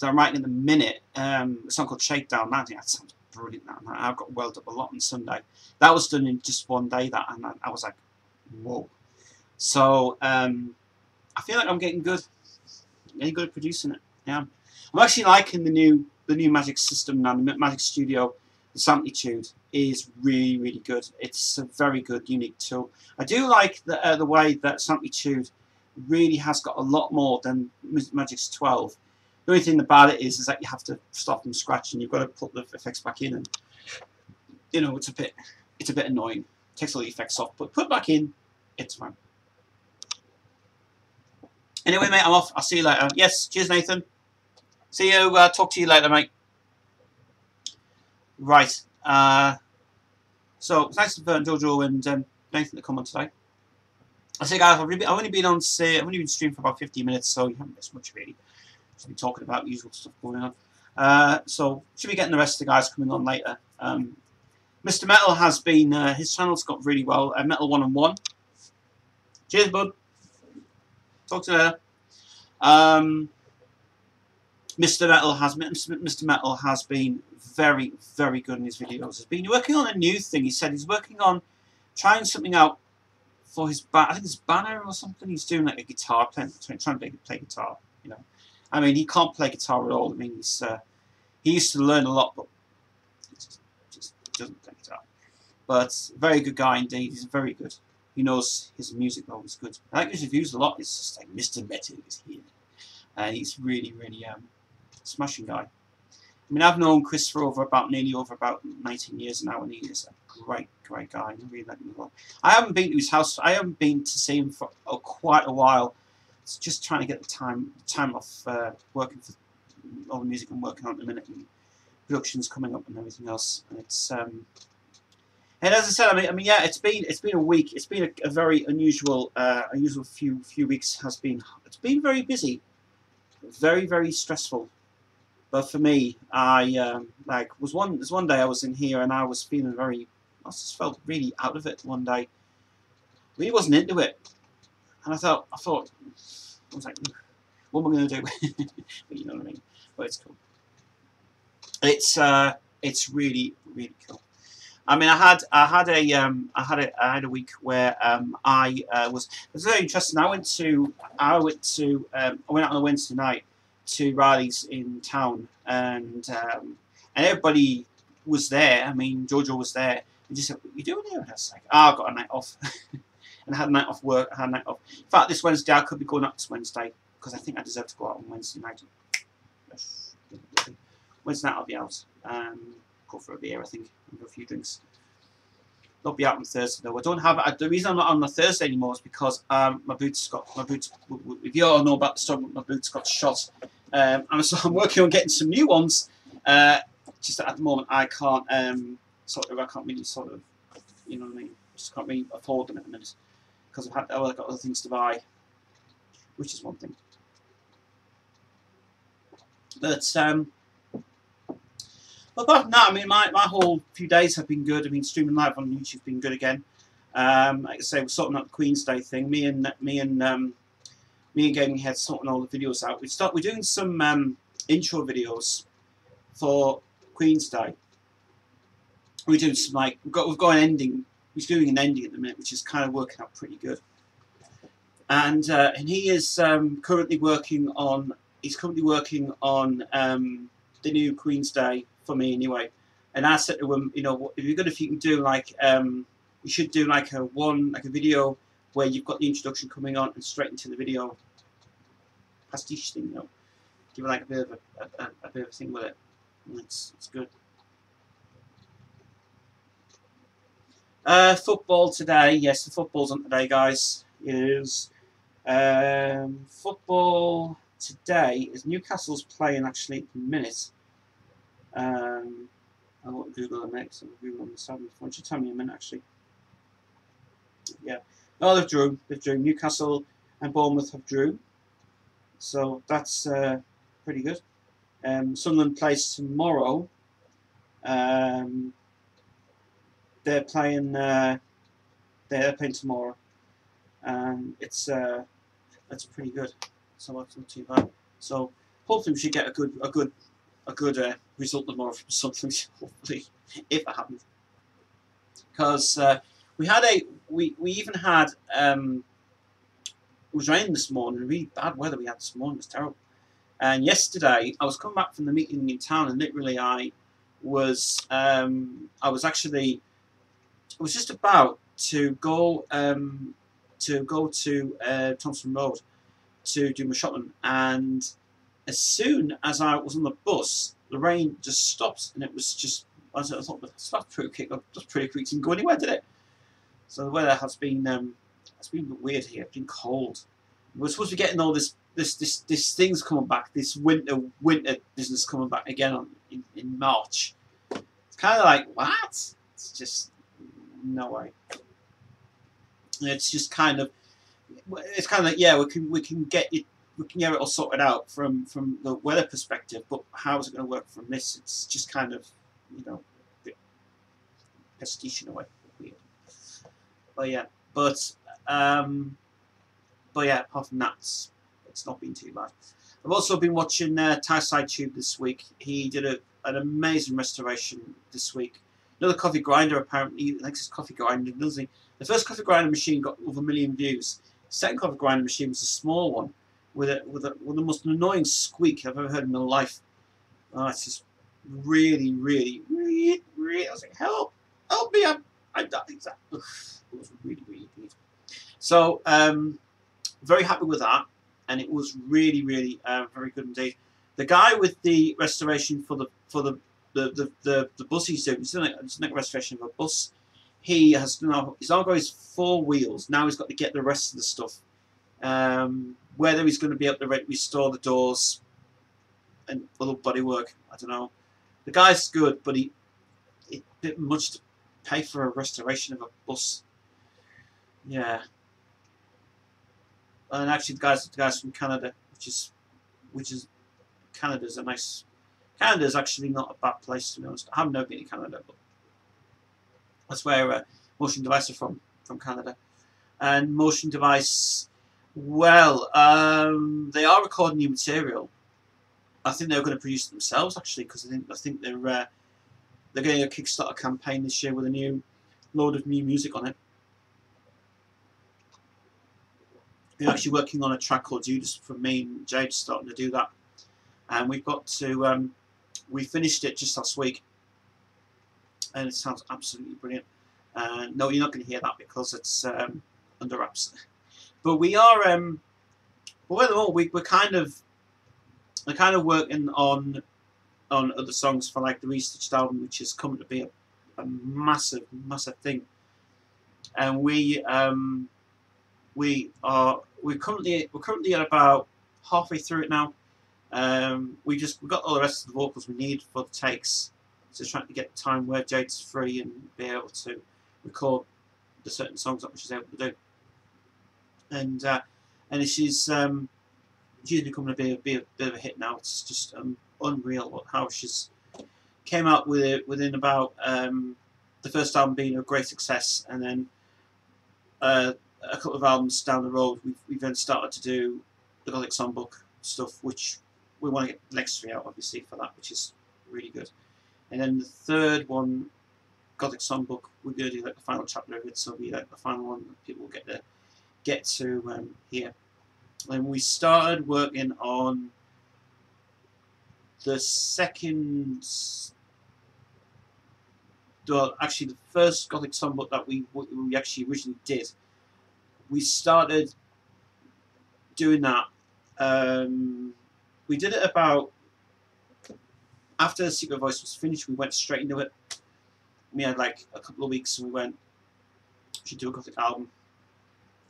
B: I'm writing at the minute, a song called Shakedown. I think that sounds brilliant. I've got welled up a lot on Sunday. That was done in just one day. And I was like, whoa. So I feel like I'm getting good at producing it. Yeah, I'm actually liking the new Magic system now. The Magic Studio, the Samplitude is really good. It's a very good, unique tool. I do like the way that Samplitude really has got a lot more than Magic's 12. The only thing about it is that you have to stop from scratch and you've got to put the effects back in, and you know it's a bit annoying. It takes all the effects off, but put back in, it's fine. Anyway, mate, I'm off. I'll see you later. Yes, cheers, Nathan. See you. Talk to you later, mate. Right. So thanks to Jojo and Nathan to come on today. I say, guys, I've only been streaming for about 15 minutes, so you haven't missed much really. Just been talking about usual stuff going on. So should be getting the rest of the guys coming on later. Mr. Metal has been his channel's got really well. Metal 1-on-1. Cheers, bud. Talk to you later. Mr. Metal has been very good in his videos. He's been working on a new thing. He said he's working on trying something out for his I think it's banner or something. He's doing like a guitar, trying to play guitar. You know, I mean, he can't play guitar at all. I mean, he used to learn a lot, but he just doesn't play guitar. But very good guy indeed. He's very good. He knows his music though is good. I like his reviews a lot. It's just like Mr. Metal is here, and he's really smashing guy. I mean, I've known Chris for nearly over 19 years now, and he is a great guy. I really like him a lot. I haven't been to his house. I haven't been to see him for quite a while. It's just trying to get the time off working for all the music I'm working on at the minute, and productions coming up and everything else. And it's and as I said, I mean, yeah, it's been a week. It's been a very unusual few weeks. It's been very busy, very stressful. But for me, there's one day I was in here and I was feeling I just felt really out of it one day. Really wasn't into it, and I thought, I was like, what am I going to do? But you know what I mean. But it's cool. It's really cool. I mean, I had a week where it was very interesting. I went out on a Wednesday night to Riley's in town, and everybody was there. I mean, Jojo was there. He just said, "What are you doing here?" And I was like, "Oh, I've got a night off." And I had a night off work. I had a night off. In fact, this Wednesday I could be going out this Wednesday because I think I deserve to go out on Wednesday night. Wednesday night I'll be out. Go for a beer, I think, and have a few drinks. Not be out on Thursday though. I don't have. The reason I'm not on the Thursday anymore is because my boots. If you all know about the story, my boots got shot. And so I'm working on getting some new ones. Just at the moment, I can't I can't really you know what I mean. Just can't really afford them at the minute because I've got other things to buy, which is one thing. But apart from that, I mean, my whole few days have been good. I mean, streaming live on YouTube's been good again. Like I say, we're sorting out the Queen's Day thing. Me and Gaming Head sorting all the videos out. We're doing some intro videos for Queen's Day. We're doing some we've got an ending. He's doing an ending at the minute, which is kind of working out pretty good. And he is currently working on he's currently working on the new Queen's Day for me anyway. And I said to him, you know, if you're good, if you can do like, you should do like a video where you've got the introduction coming on and straight into the video pastiche thing, you know, give it like a bit of a bit of a thing with it. And it's good. Football today. Yes, the football's on today, guys. It is. Football today is Newcastle's playing actually at the minute. I want to Google them next. I'm Google them the 7th. Why don't you tell me a minute actually? Yeah. Oh, they've drew. They've drew. Newcastle and Bournemouth have drew. So that's pretty good. Sunderland plays tomorrow. They're playing tomorrow, and it's pretty good. So that's not too bad. So hopefully we should get a good result tomorrow from something. Hopefully, if it happens, because we even had it was raining this morning. Really bad weather we had this morning. It was terrible. And yesterday I was coming back from the meeting in town, and literally I was just about to go to Thompson Road to do my shopping, and as soon as I was on the bus, the rain just stopped, and it was just I thought that's pretty quick. That's pretty quick. It didn't go anywhere, did it? So the weather has been a bit weird here. It's been cold. We're supposed to be getting all this things coming back. This winter business coming back again in March. It's kind of like what? It's just. No way. It's just kind of like yeah, we can get it all sorted out from the weather perspective, but how is it going to work from this? It's just kind of, you know, a bit pastiche in a way, weird. But yeah, apart from that, it's not been too bad. I've also been watching Tye Tube this week. He did an amazing restoration this week. Another coffee grinder, apparently. He likes his coffee grinder, doesn't he? The first coffee grinder machine got over 1 million views. The second coffee grinder machine was a small one with the most annoying squeak I've ever heard in my life. Oh, it's just really, really, really, really. I was like, help me! I'm dying. It was really, really good. So, very happy with that, and it was really, really very good indeed. The guy with the restoration for the bus he's doing, it's like a restoration of a bus. He's now got his 4 wheels. Now he's got to get the rest of the stuff. Whether he's going to be able to restore the doors and other bodywork, I don't know. The guy's good, but it's a bit much to pay for a restoration of a bus. Yeah. And actually, the guys from Canada, which is Canada's a nice. Canada's actually not a bad place, to be honest. I haven't never been to Canada, but that's where Motion Device are from Canada. And Motion Device, well, they are recording new material. I think they're going to produce it themselves, actually, because I think they're getting a Kickstarter campaign this year with a new load of new music on it. They're actually working on a track called Judas from me and Jade, starting to do that. And we've got to, we finished it just last week, and it sounds absolutely brilliant. No, you're not going to hear that because it's under wraps. But we are, we're kind of working on other songs for like the restitched album, which is coming to be a massive thing. And we're currently at about halfway through it now. We got all the rest of the vocals we need for the takes, so trying to get the time where Jade's free and be able to record the certain songs that she's able to do. And she's becoming a bit of a hit now. It's just unreal how she's came out with it within about the first album being a great success, and then a couple of albums down the road we've then started to do the Gothic Songbook stuff, which we want to get the next 3 out obviously for that, which is really good. And then the third one, Gothic Songbook, we're going to do like the final chapter of it, so it'll be like the final one that people will get to hear. And we started working on the second, well, actually the first Gothic songbook that we actually originally did, we started doing that. We did it about after the Secret Voice was finished. We went straight into it. We had like a couple of weeks, and we went, we should do a Gothic album.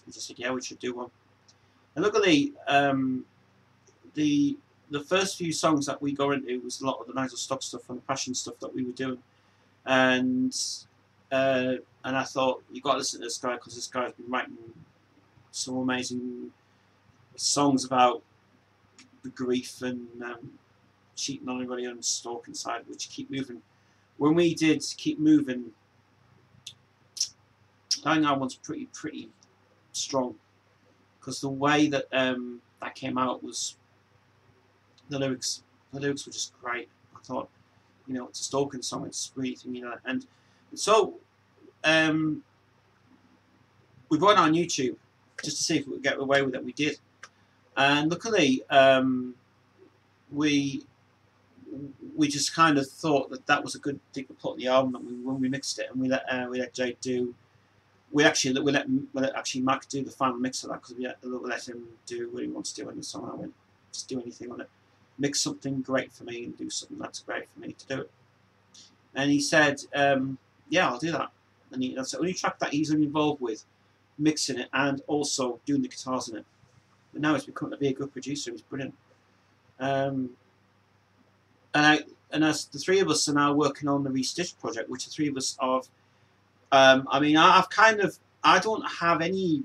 B: We just said, yeah, we should do one. And luckily, the first few songs that we got into was a lot of the Nigel Stock stuff and the Passion stuff that we were doing, and I thought, you got to listen to this guy, because this guy's been writing some amazing songs about the grief and cheating on everybody and stalking side, which Keep Moving. When we did Keep Moving, I think that one's pretty strong, because the way that that came out was the lyrics were just great. I thought, you know, it's a stalking song, it's really thinking that. And so we brought it on YouTube just to see if we could get away with it. We did, and luckily we just kind of thought that that was a good thing to put on the album. And when we mixed it, and we let Jade do. We let Mac do the final mix of that, because we let him do what he wants to do on the song. I went, just do anything on it, mix something great for me and do something that's great for me to do it. And he said, yeah, I'll do that. And that's the only track that he's involved with, mixing it and also doing the guitars in it. But now he's become to be a good producer. He's brilliant. And as the three of us are now working on the Restitched project, which the three of us are. I mean, I don't have any.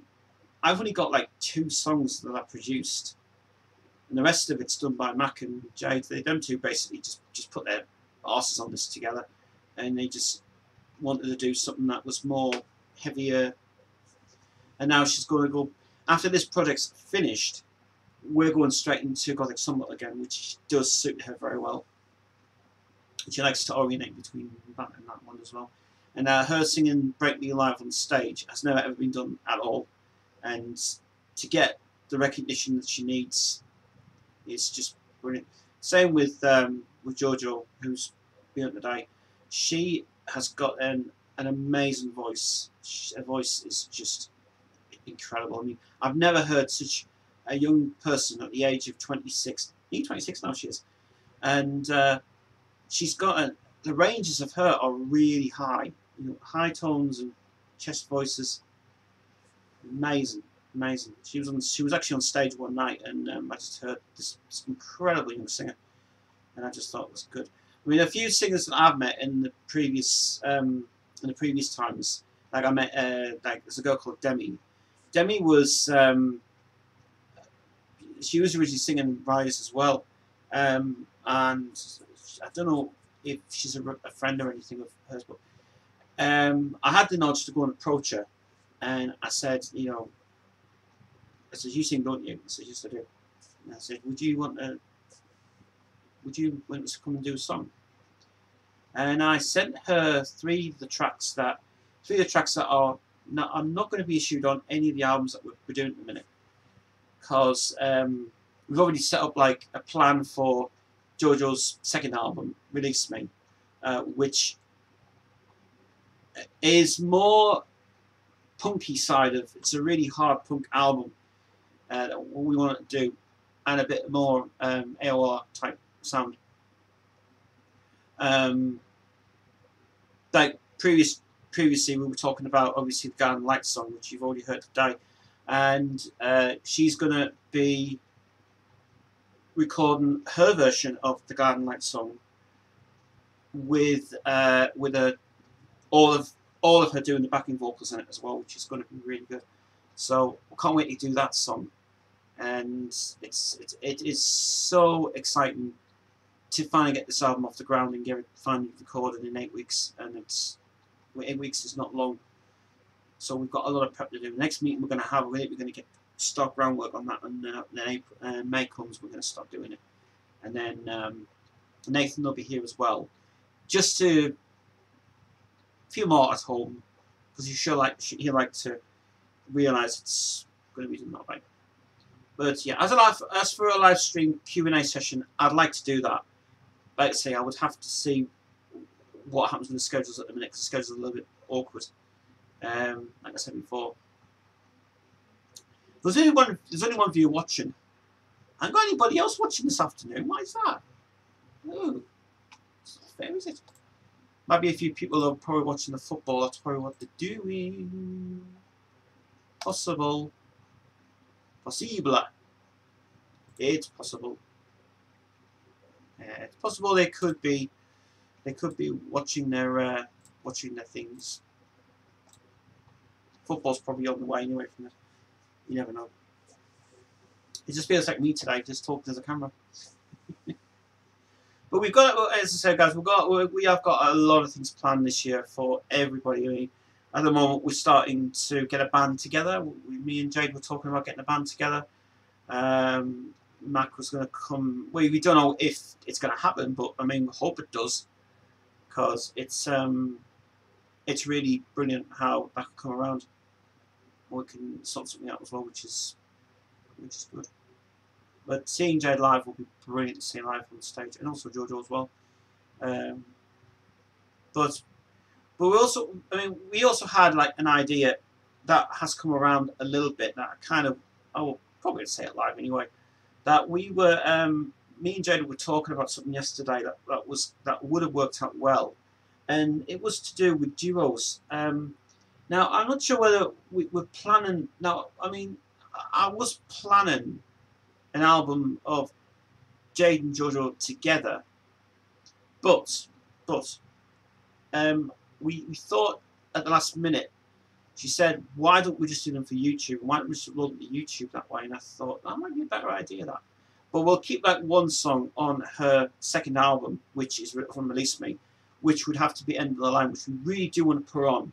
B: I've only got like 2 songs that I produced, and the rest of it's done by Mac and Jade. Them two basically just put their arses on this together, and they just wanted to do something that was more heavier. And now she's going to go, after this project's finished, we're going straight into Gothic Songbook again, which does suit her very well. She likes to orienate between that and that one as well. And her singing Break Me Alive on stage has never ever been done at all. And to get the recognition that she needs is just brilliant. Same with Jojo, who's been on today. She has got an amazing voice. Her voice is just incredible. I mean, I've never heard such a young person at the age of 26. I think 26 now she is. And she's got the ranges of her are really high. You know, high tones and chest voices. Amazing, amazing. She was actually on stage one night, and I just heard this incredible young singer, and I just thought it was good. I mean, a few singers that I've met in the previous times, like I met like there's a girl called Demi. Demi was she was originally singing Rise as well, and I don't know if she's a friend or anything of hers, but I had the nudge to go and approach her, and I said, you know, I said, you sing, don't you? I said, yes, I do. And I said, would you want to come and do a song? And I sent her 3 of the tracks that are not going to be issued on any of the albums that we're doing at the minute, because we've already set up like a plan for Jojo's second album, Release Me, which is more punky side of, it's a really hard punk album what we want to do, and a bit more AOR type sound. Like previously we were talking about obviously the Garden Light song, which you've already heard today, and she's gonna be recording her version of the Garden Light song with all of her doing the backing vocals in it as well, which is going to be really good. So I can't wait to do that song, and it is so exciting to finally get this album off the ground and get it finally recorded in 8 weeks. And 8 weeks is not long, so we've got a lot of prep to do. The next meeting we're going to have, we're going to start groundwork on that, and then April, May comes, we're going to start doing it, and then Nathan will be here as well, just to feel more at home, because he like to realise it's going to be done that way. But yeah, as for a live stream Q&A session, I'd like to do that. like I say, I would have to see what happens with the schedules at the minute, because the schedule's a little bit awkward. Like I said before, there's only one viewer watching. I haven't got anybody else watching this afternoon. Why is that? Oh, it's not fair, is it? Maybe a few people are probably watching the football. That's probably what they're doing. Possible. Possible. It's possible. It's possible they could be watching their things. Football's probably on the way anyway from it. You never know. It just feels like me today, just talking to the camera. But we've got, as I said, guys, we have got a lot of things planned this year for everybody. I mean, at the moment, we're starting to get a band together. Me and Jade were talking about getting a band together. Mac was going to come. We don't know if it's going to happen, but I mean, we hope it does, because it's really brilliant how that can come around. We can sort something out as well, which is good. But seeing Jade live will be brilliant to see live on stage, and also Jojo as well. But we also had like an idea that has come around a little bit, that I will probably say it live anyway. That we were, me and Jade were talking about something yesterday that would have worked out well, and it was to do with duos. Now I'm not sure whether we're planning. Now I mean, I was planning an album of Jade and Jojo together, but we thought at the last minute. She said, "Why don't we just do them for YouTube? Why don't we just upload them to YouTube that way?" And I thought that might be a better idea. That, but we'll keep that one song on her second album, which is from Release Me, which would have to be End of the Line, which we really do want to put on,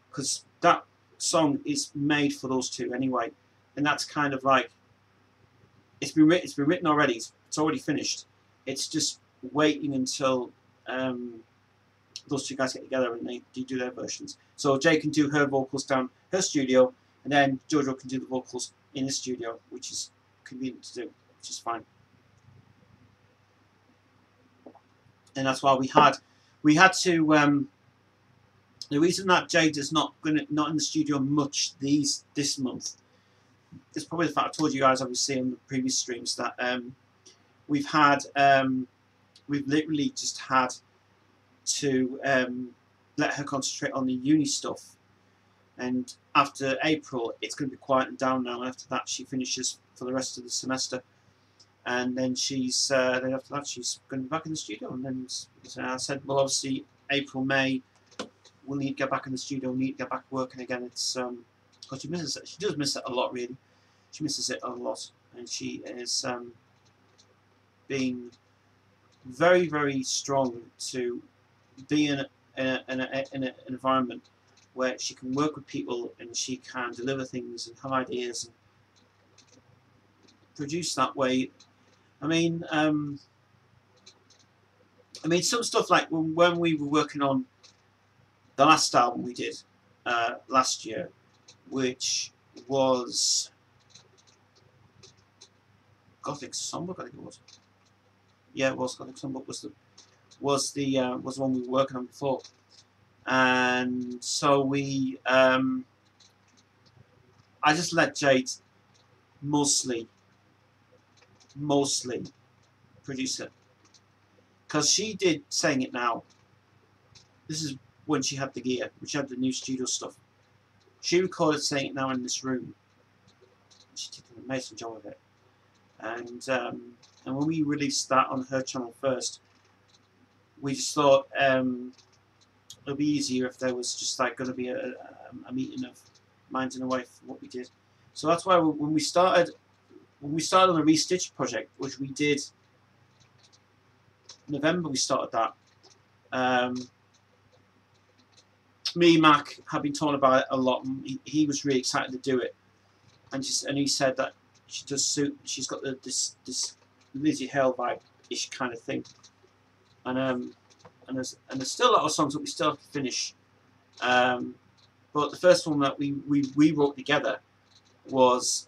B: because that song is made for those two anyway, and that's kind of like it's been written already. It's already finished. It's just waiting until those two guys get together and they do their versions. So Jay can do her vocals down her studio, and then Jojo can do the vocals in his studio, which is convenient to do, which is fine. And that's why we had to. The reason that Jade is not in the studio much this month is probably the fact I told you guys obviously on the previous streams that we've literally just had to let her concentrate on the uni stuff, and after April it's going to be quieting down now. After that she finishes for the rest of the semester, and then then after that she's going to be back in the studio. And then I said, well, obviously April, May, we'll need to get back in the studio, we need to get back working again. It's because she misses it. She does miss it a lot, really. She misses it a lot, and she is being very, very strong to be in an environment where she can work with people and she can deliver things and have ideas and produce that way. I mean, some stuff like when we were working on the last album we did last year, which was Gothic Songbook, I think it was. Yeah, it was Gothic Songbook. Was the one we were working on before, and so we I just let Jade mostly produce it, because she did Saying It Now. This is when she had the gear, when she had the new studio stuff. She recorded Saying It Now in this room. She did an amazing job of it, and when we released that on her channel first, we just thought it'd be easier if there was just like going to be a meeting of minds in a way for what we did. So that's why when we started on the Restitch project, which we did in November, we started that. Me and Mac have been talking about it a lot, and he was really excited to do it, and he said that she does suit. She's got this Lizzie Hale vibe-ish kind of thing. And there's still a lot of songs that we still have to finish, but the first one that we wrote together was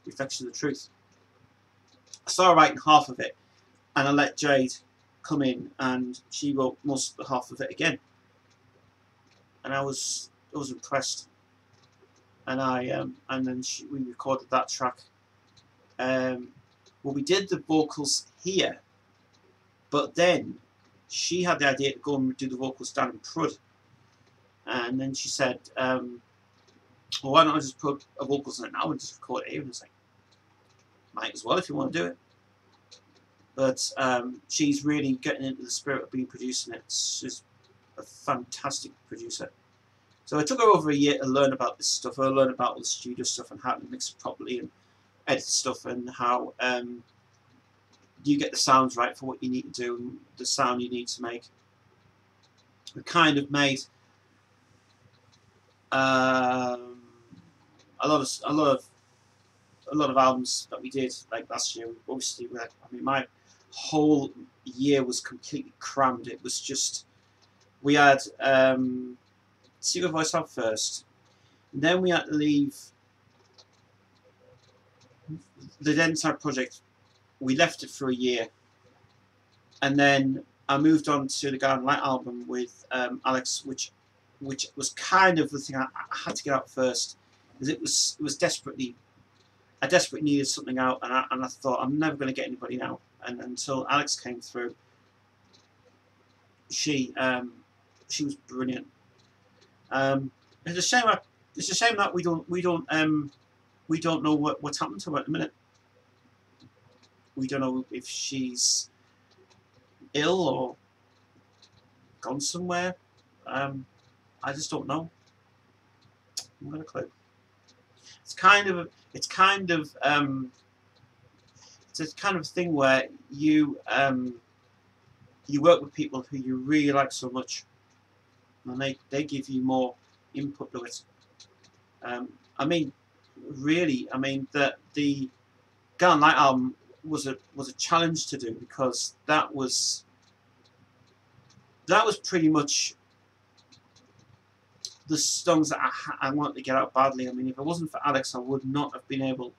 B: Reflection of the Truth. I started writing half of it, and I let Jade come in and she wrote most of the half of it again, and I was impressed. And and then we recorded that track. Well, we did the vocals here, but then she had the idea to go and do the vocals down in Prud, and then she said, well, why don't I just put a vocals in it now and just record it here? And I was like, might as well if you want to do it. But she's really getting into the spirit of being producing it. She's a fantastic producer. So it took her over a year to learn about this stuff, learn about all the studio stuff and how to mix it properly and edit stuff, and how you get the sounds right for what you need to do and the sound you need to make. We kind of made a lot of albums that we did like last year. Obviously, I mean, my whole year was completely crammed. It was just, we had Secret Voice out first, and then we had to leave the Denside project. We left it for a year, and then I moved on to the Garden Light album with Alex, which was kind of the thing I had to get out first, because it was desperately, I desperately needed something out, and I thought I'm never going to get anybody now. And until Alex came through, she was brilliant. It's a shame. It's a shame that we don't know what's happened to her at the minute. We don't know if she's ill or gone somewhere. I just don't know. I'm not a clue. It's kind of a thing where you work with people who you really like so much, and they give you more input to it. I mean, really, I mean the Garden Light album was a challenge to do, because that was pretty much the songs that I wanted to get out badly. I mean, if it wasn't for Alex, I would not have been able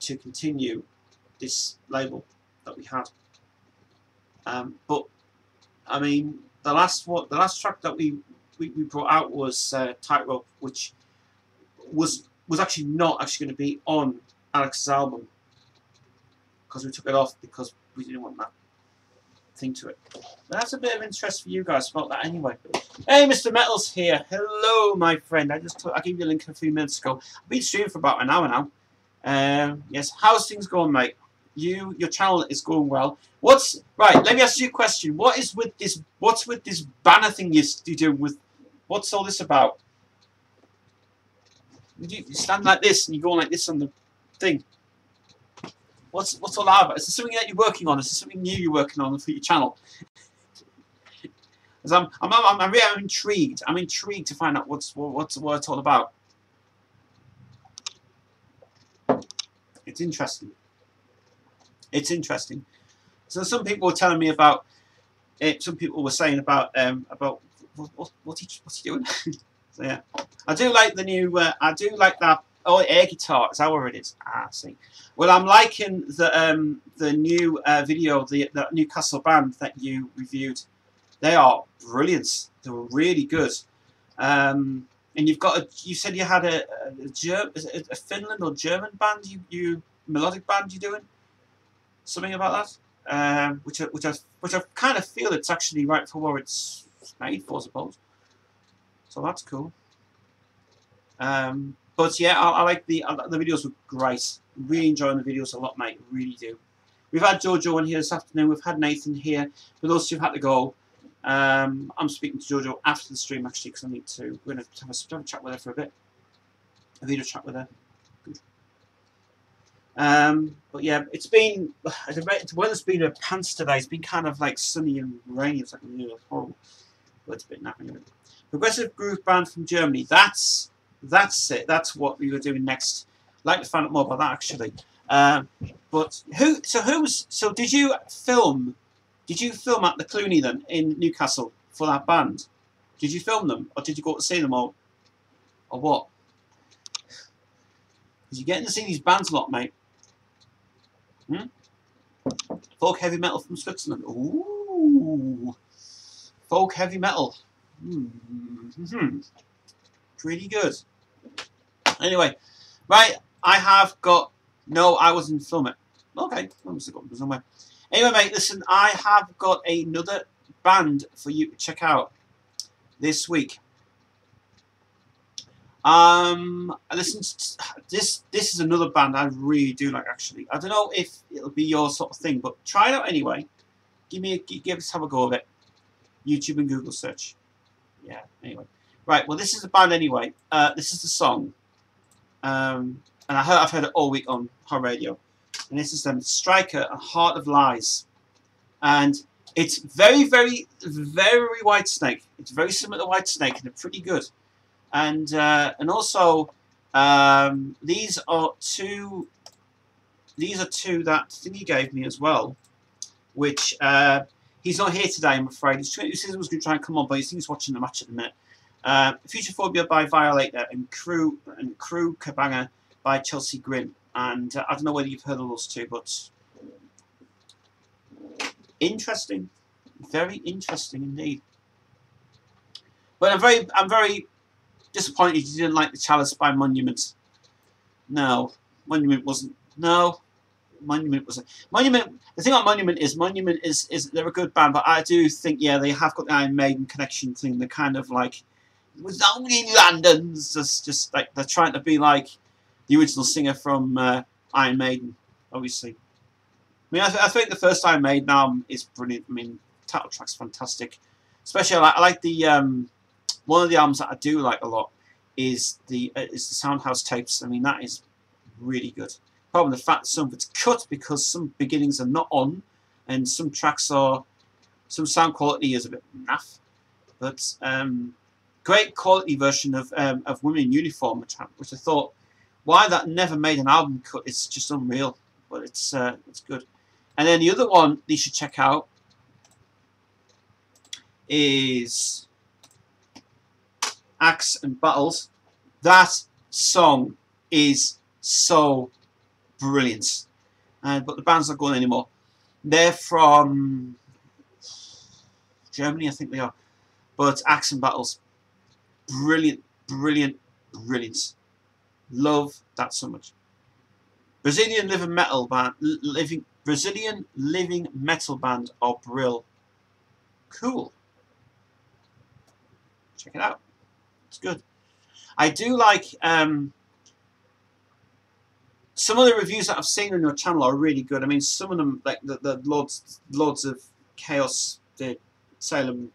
B: to continue this label that we had. But I mean, the last track that we brought out was Tightrope, which was actually not going to be on Alex's album, because we took it off because we didn't want that thing to it. But that's a bit of interest for you guys about that anyway. Hey, Mr. Metal's here. Hello, my friend. I gave you a link a few minutes ago. I've been streaming for about an hour now. Yes, how's things going, mate? Your channel is going well. Right? Let me ask you a question. What's with this banner thing you do with? What's all this about? You stand like this and you go like this on the thing. What's all that about? Is there something that you're working on? Is there something new you're working on for your channel? I'm intrigued. I'm intrigued to find out what it's all about. It's interesting. It's interesting. So some people were telling me about it. Some people were saying about what's he doing. So yeah, I do like the new. I do like that. Oh, air guitar. Is that where it is? Ah, I see. Well, I'm liking the new video, the Newcastle band that you reviewed. They are brilliant. They were really good. And you've got you said you had a Finland or German band, you melodic band you're doing. Something about that, which I kind of feel it's actually right for what it's made for, I suppose. So that's cool. But yeah, I like the videos were great. Really enjoying the videos a lot, mate. Really do. We've had Jojo in here this afternoon. We've had Nathan here. But those two had to go. I'm speaking to Jojo after the stream actually, because we're going to have a chat with her for a bit. A video chat with her. Good. But yeah, it's been the weather's been a pants today. It's been kind of like sunny and rainy. It's like really horrible. But it's a bit nappy. Progressive groove band from Germany. That's it. That's what we were doing next. I'd like to find out more about that actually. But so did you film? Did you film at the Clooney then in Newcastle for that band? Did you film them, or did you go to see them, or what? Because you're getting to see these bands a lot, mate. Folk heavy metal from Switzerland. Ooh. Ooh, folk heavy metal. Pretty good. Anyway, right, I have got... No, I wasn't filming. Okay, I must have got them somewhere. Anyway, mate, listen, I have got another band for you to check out this week. Listen, this is another band I really do like, actually. I don't know if it'll be your sort of thing, but try it out anyway. Have a go of it. YouTube and Google search. Yeah, anyway. Right, well, this is the band anyway. This is the song. And I've heard it all week on her radio. And this is them, Striker, A Heart of Lies. And it's very, very, very Whitesnake. It's very similar to Whitesnake, and they're pretty good. And also, these are two that Thingy gave me as well, which he's not here today, I'm afraid. He said he was going to try and come on, but he's watching the match at the minute. Futurephobia by Violator and Crew Kabanga by Chelsea Grin. And I don't know whether you've heard of those two, but interesting, very interesting indeed. But I'm very disappointed you didn't like the Chalice by Monument. No, Monument wasn't. No, Monument wasn't. Monument. The thing about Monument is they're a good band, but I do think they have got the Iron Maiden connection thing. They're kind of like, it was only London's just like they're trying to be like the original singer from Iron Maiden, obviously. I mean, I think the first Iron Maiden album is brilliant. I mean, title track's fantastic. Especially, I like the one of the albums that I do like a lot is the Soundhouse tapes. I mean, that is really good. Problem the fact that some of it's cut because some beginnings are not on, and some tracks some sound quality is a bit naff. But great quality version of Women in Uniform, which I thought, why that never made an album cut, it's just unreal. But it's good. And then the other one you should check out is Axe and Battles. That song is so brilliant. But the band's not going anymore. They're from Germany, I think they are. But Axe and Battles, brilliant, brilliant, brilliant. Love that so much. Brazilian living metal band, Brazilian living metal band of Brill. Cool. Check it out. It's good. I do like some of the reviews that I've seen on your channel are really good. I mean, some of them, like the Lords of Chaos, the Salem,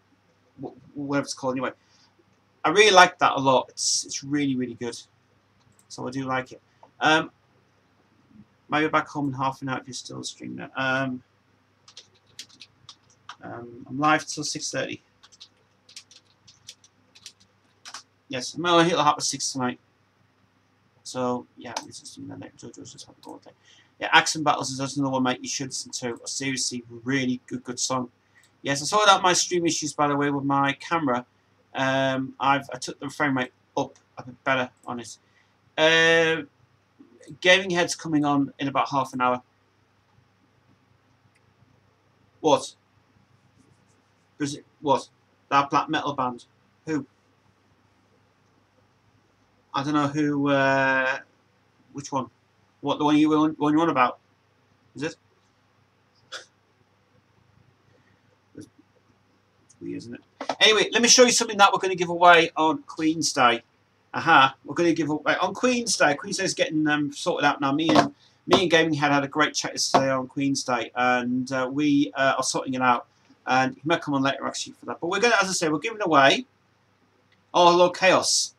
B: whatever it's called anyway. I really like that a lot. It's really, really good. So I do like it. Maybe back home in half an hour if you're still streaming it. I'm live till 6:30. Yes, I'm going to hit the half 6 tonight. So yeah, this is something that Jojo's just had to go with it. Yeah, Axe and Battles is another one, mate. You should listen to. Seriously, really good song. Yes, I sorted out my stream issues, by the way, with my camera. I took the frame rate up a bit better on it. Gaming Head's coming on in about half an hour. What? What? That black metal band? Who? I don't know who. Which one? What, the one you on about? Is it? It's weird, isn't it? Anyway, let me show you something that we're going to give away on Queen's Day. We're going to give away on Queen's Day. Queen's Day is getting sorted out now. Me and Gaming Head had a great chat yesterday on Queen's Day, and we are sorting it out. And he might come on later actually for that. But we're going to, as I say, we're giving away. Oh, hello, Chaos.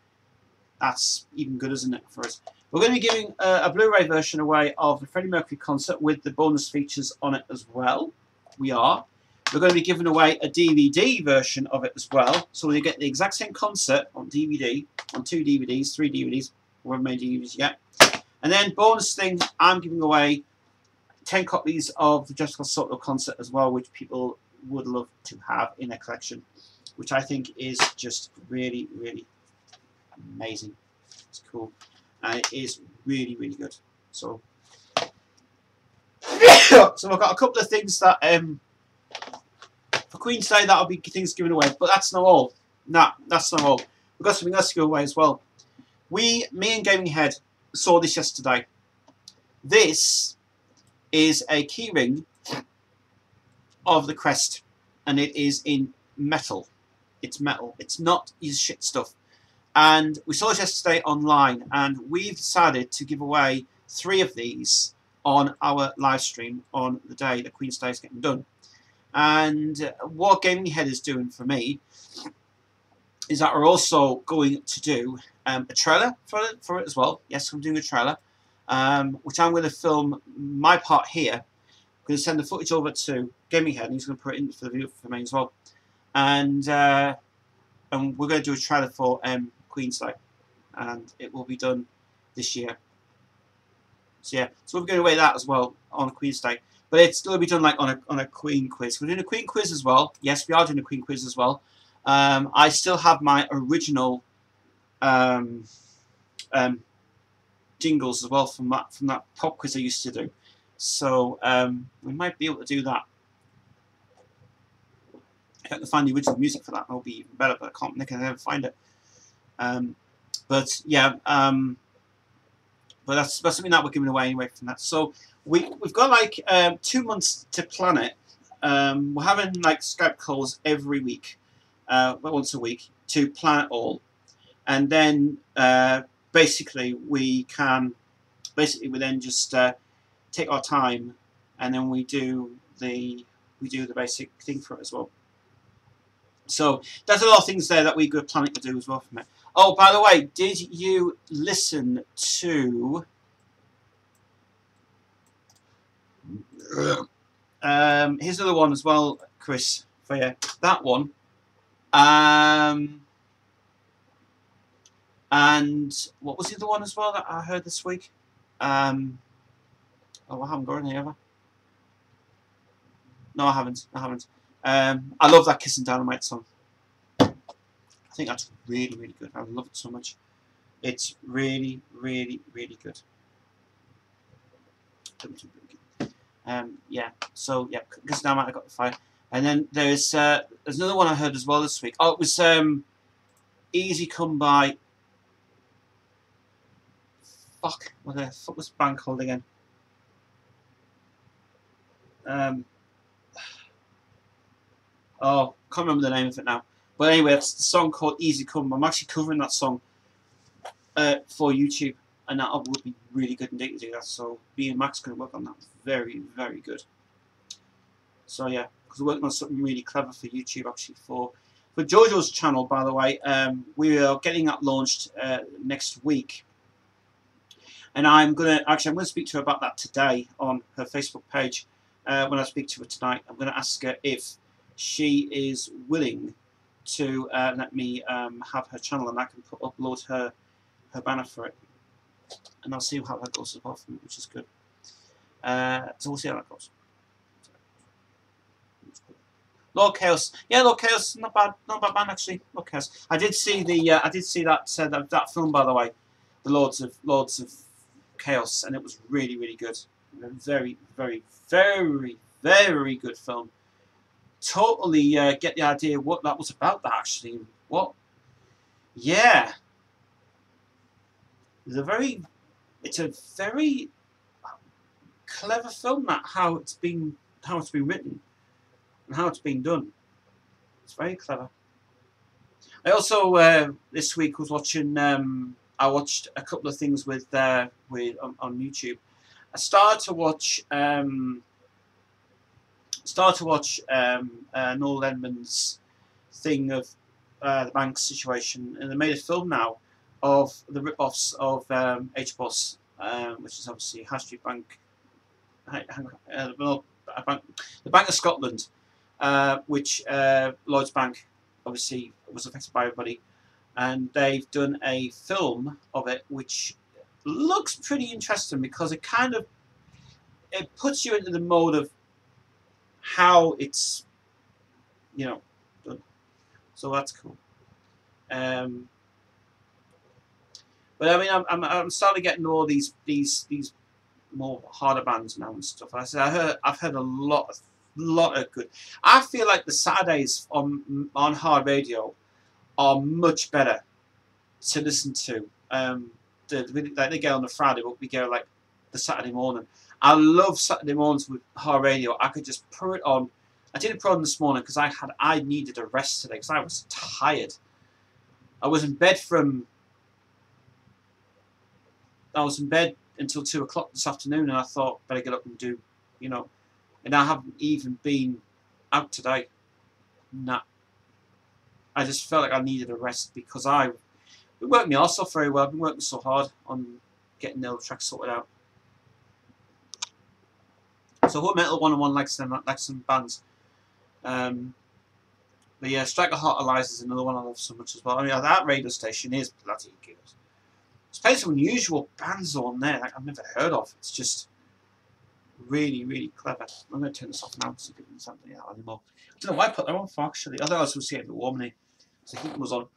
B: That's even good, isn't it, for us? We're going to be giving a Blu-ray version away of the Freddie Mercury concert with the bonus features on it as well. We are. We're going to be giving away a DVD version of it as well. So you get the exact same concert on DVD, on 2 DVDs, 3 DVDs, or many DVDs yet. And then bonus thing, I'm giving away 10 copies of the Jessica Soto concert as well, which people would love to have in their collection, which I think is just really, really amazing. It's cool. And it is really, really good. So, so I've got a couple of things that For Queen's Day, that'll be things given away. But that's not all. Nah, that's not all. We've got something else to give away as well. Me and Gaming Head saw this yesterday. This is a keyring of the crest, and it is in metal. It's metal. It's not your shit stuff. And we saw it yesterday online, and we've decided to give away 3 of these on our live stream on the day that Queen's Day is getting done. And what Gaming Head is doing for me is that we're also going to do a trailer for it as well. Yes, I'm doing a trailer, which I'm going to film my part here. I'm going to send the footage over to Gaming Head, and he's going to put it in for the video for me as well. And we're going to do a trailer for Queen's Day, and it will be done this year. So yeah, so we're going to weigh that as well on Queen's Day, but it's going to be done like on a Queen quiz. We're doing a Queen quiz as well. Yes, we are doing a Queen quiz as well. I still have my original jingles as well from that pop quiz I used to do. So we might be able to do that. If I can find the original music for that, that'll be even better. But I can never find it. But yeah, but that's something that we're giving away anyway from that. So we've got like 2 months to plan it. We're having like Skype calls every week, once a week, to plan it all, and then basically we then just take our time, and then we do the basic thing for it as well. So there's a lot of things there that we're planning to do as well from it. Oh, by the way, did you listen to here's another one as well, Chris, for you. That one. And what was the other one as well that I heard this week? Oh, I haven't got any ever. No, I haven't. I love that Kiss and Dynamite song. I think that's really, really good. I love it so much. It's really, really, really good. Yeah. So yeah, Kiss and Dynamite, I got the 5. And then there's another one I heard as well this week. Oh, it was Easy Come By. Fuck, what the fuck was the band called again? Oh, can't remember the name of it now. But anyway, it's the song called Easy Come. I'm actually covering that song for YouTube, and that would be really good indeed to do that. So me and Max going to work on that. Very, very good. So yeah, because we're working on something really clever for YouTube actually for Jojo's channel, by the way. We are getting that launched next week, and I'm going to speak to her about that today on her Facebook page. When I speak to her tonight, I'm going to ask her if she is willing to let me have her channel, and I can upload her banner for it, and I'll see how that goes as well from it, which is good. So we'll see how that goes. Lord Chaos, yeah, Lord Chaos, not bad band actually. Lord Chaos. I did see that film, by the way, the Lords of Chaos, and it was really, really good. Very, very, very, very good film. Totally get the idea what that was about. That actually, what? Yeah, it's a very clever film. That how it's been written and how it's been done. It's very clever. I also this week was watching. I watched a couple of things on YouTube. I started to watch Noel Edmonds' thing of the bank situation, and they made a film now of the rip-offs of HBOS, which is obviously High Street Bank, the Bank of Scotland, which Lloyd's Bank obviously was affected by everybody, and they've done a film of it which looks pretty interesting because it puts you into the mode of how it's done. So that's cool. But I mean, I'm starting to get into all these more harder bands now and stuff. I've heard a lot of lot of good. I feel like the Saturdays on hard radio are much better to listen to. Like they go on the Friday, but we go like the Saturday morning. I love Saturday mornings with hard radio. I could just put it on. I didn't put it on this morning because I needed a rest today because I was tired. I was in bed until 2 o'clock this afternoon, and I thought better get up and do, and I haven't even been out today. Nah. I just felt like I needed a rest because it worked me also very well. I've been working so hard on getting the track sorted out. So Hood Metal 101 likes some bands. But yeah, Strike a Heart Eliza is another one I love so much as well. I mean, that radio station is bloody good. There's plenty of unusual bands on there like I've never heard of. It's just really, really clever. I'm going to turn this off now because I didn't something out anymore. I don't know why I put that on for actually. I thought I was supposed to get it warm in here. So the heating was on.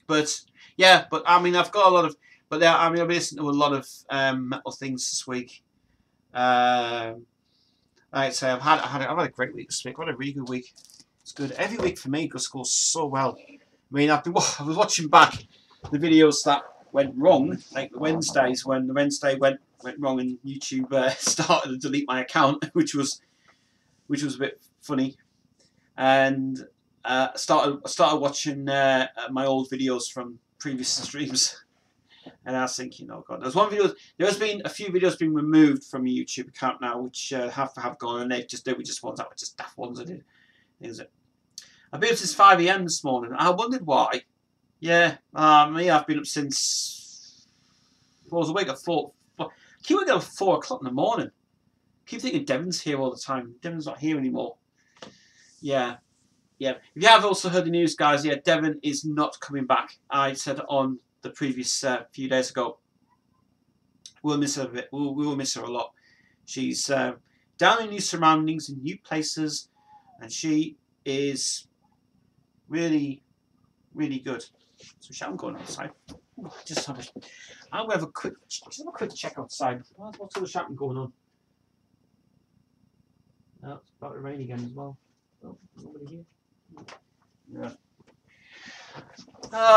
B: But yeah, but I mean, I've got a lot of. But yeah, I mean, I've listened to a lot of metal things this week. Like I say, I've had a great week this week. I've had a really good week. It's good. Every week for me just goes so well. I mean, I was watching back the videos that went wrong, like the Wednesdays when the Wednesday went wrong and YouTube started to delete my account, which was a bit funny, and started watching my old videos from previous streams, and I was thinking, oh god, there's been a few videos being removed from my YouTube account now, which have gone, and they were just ones that were just daft ones I did. I've been up since 5 AM this morning. I wondered why. Yeah, me, I've been up since. I was awake at 4. Keep waking up at 4 o'clock in the morning. Keep thinking Devon's here all the time. Devon's not here anymore. Yeah. If you have also heard the news, guys, yeah, Devon is not coming back. I said on the previous few days ago. We'll miss her a bit. We will miss her a lot. She's down in new surroundings, in new places, and she is really, really good. So shall we go outside? I'm going to have a quick check outside. What's all the shouting going on? No, it's about to rain again as well. Oh, nobody here. Yeah.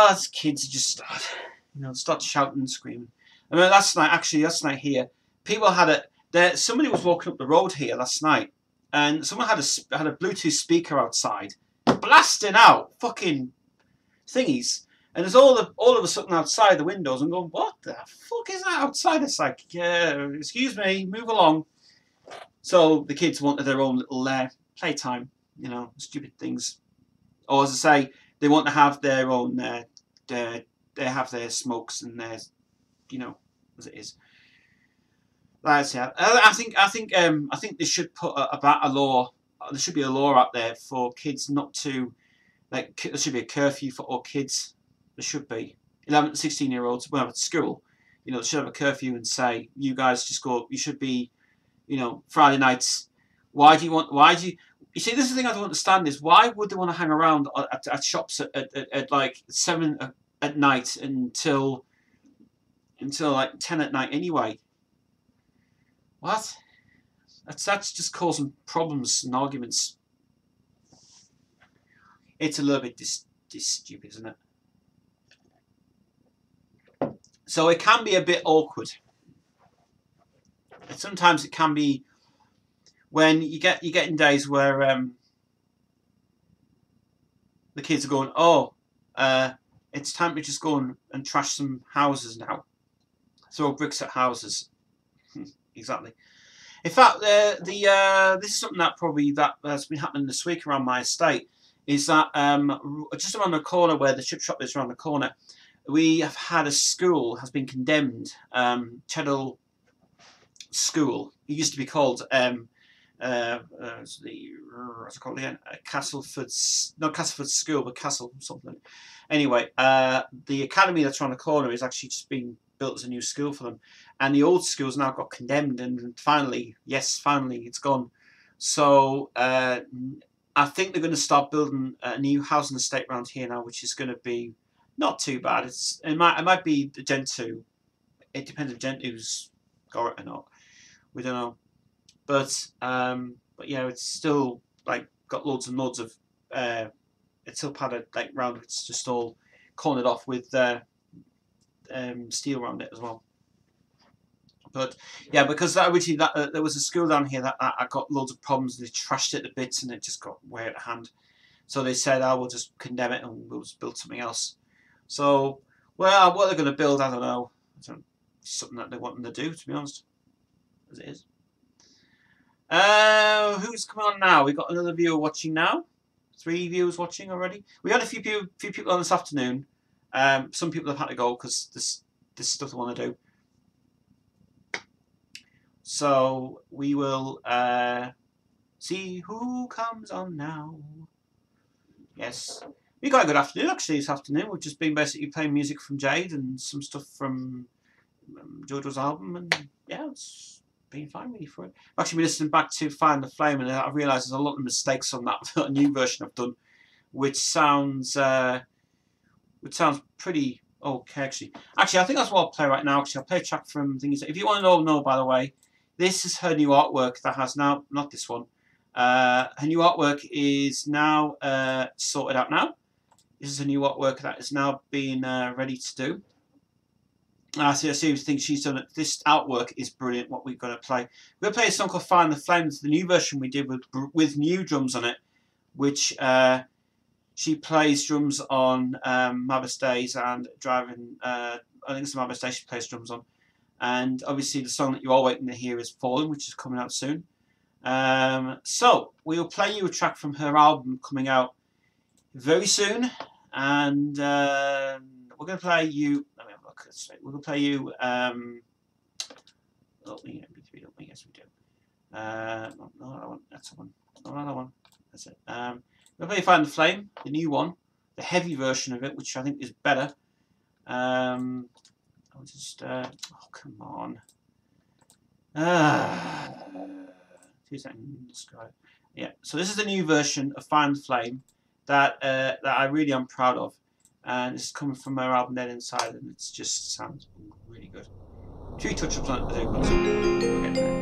B: These kids just start shouting and screaming. I mean, last night here, people had somebody was walking up the road here last night, and someone had a Bluetooth speaker outside, blasting out fucking thingies, and there's all of a sudden outside the windows. I'm going, what the fuck is that outside? It's like, yeah, excuse me, move along. So the kids wanted their own little playtime, stupid things, or as I say, they want to have their own. They have their smokes and their, as it is. I think they should put a law. There should be a law out there for kids not to, like, there should be a curfew for all kids. There should be 11 to 16-year-olds when at school. They should have a curfew and say, you guys just go. You should be, Friday nights. Why do you? You see, this is the thing I don't understand is why would they want to hang around at shops at like 7 at night until like 10 at night anyway? What? That's just causing problems and arguments. It's a little bit this stupid, isn't it? So it can be a bit awkward. And sometimes it can be when you get in days where the kids are going, it's time to just go and trash some houses now. Throw bricks at houses. Exactly. In fact, this is something that has been happening this week around my estate. Is that just around the corner where the chip shop is around the corner, we have had a school has been condemned. Cheddle School. It used to be called what's it called again? Castleford School, but Castle something. Anyway, the academy that's around the corner is actually just being built as a new school for them, and the old school's now got condemned, and finally it's gone. So I think they're going to start building a new housing estate around here now, which is going to be not too bad. It might be the Gen 2. It depends if Gen 2's got it or not. We don't know, but yeah, it's still like got loads and loads of it's still padded like round. It's just all cornered off with steel around it as well. But yeah, because originally there was a school down here that I got loads of problems. They trashed it to bits and it just got way out of hand. So they said, "Oh, we'll just condemn it and we'll just build something else." So, well, what they're going to build, I don't know. It's something that they want them to do, to be honest, as it is. Who's coming on now? We've got another viewer watching now. 3 viewers watching already. We had a few people on this afternoon. Some people have had to go because this stuff they want to do. So we will see who comes on now. Yes, we got a good afternoon actually this afternoon. We've just been basically playing music from Jade and some stuff from Jojo's album, and yeah, it's been fine really for it. I've actually been listening back to Find the Flame, and I've realised there's a lot of mistakes on that new version I've done, which sounds pretty okay actually. Actually, I think that's what I'll play right now. Actually, I'll play a track from things. If you want to know, by the way, this is her new artwork that has now, not this one. Her new artwork is now sorted out now. This is a new artwork that is now being ready to do. I seriously think she's done it. This artwork is brilliant. What we're going to play. We're going to play a song called Find the Flames, the new version we did with new drums on it, which she plays drums on Mother's Days and driving. I think it's Mother's Day she plays drums on. And obviously the song that you are waiting to hear is Fallen, which is coming out soon. So we'll play you a track from her album coming out very soon, and we're going to play you. Let me have a look. We're going to play you. Don't we? MP3, don't we? Yes, we do. No, that one. That's the one. No, another one. That's it. We're going to play Find the Flame, the new one, the heavy version of it, which I think is better. I'll just. Oh, come on. 2 seconds. Yeah. So this is the new version of Find the Flame that I really am proud of, and it's coming from her album Dead Inside, and it just sounds really good. 2 touch-ups on it to do, but we'll get there.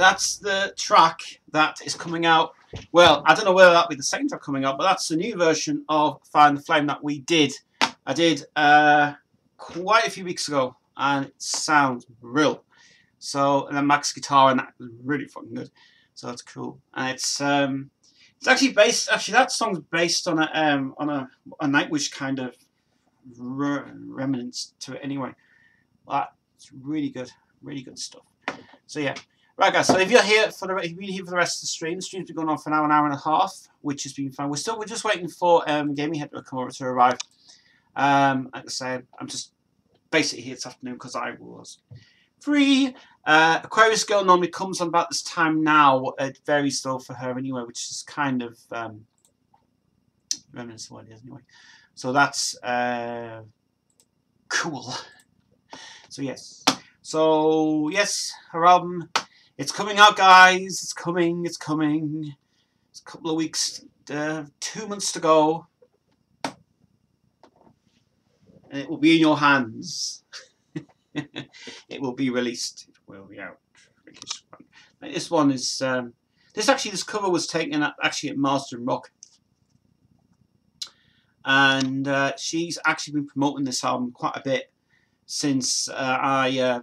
B: that's the track that is coming out. Well, I don't know whether that'll be the second track coming out, but that's the new version of Fire and the Flame that we did. I did quite a few weeks ago, and it sounds real. So, and then Max guitar, and that was really fucking good. So that's cool, and it's actually based. Actually, that song's based on a Nightwish kind of remnants to it. Anyway, but it's really good stuff. So yeah, right guys. So if you're here for the rest of the stream's been going on for an hour and a half, which has been fun. We're just waiting for Gaming Head to come over to arrive. Like I said, I'm just basically here this afternoon because I was free. Aquarius Girl normally comes on about this time now. It varies though for her anyway, which is kind of remnants of what it is anyway. So that's cool. So yes. So yes, her album, it's coming out, guys. It's coming. It's coming. It's a couple of weeks, 2 months to go, and it will be in your hands. It will be released. It will be out. This one is this cover was taken at Marsden Rock, and she's actually been promoting this album quite a bit since I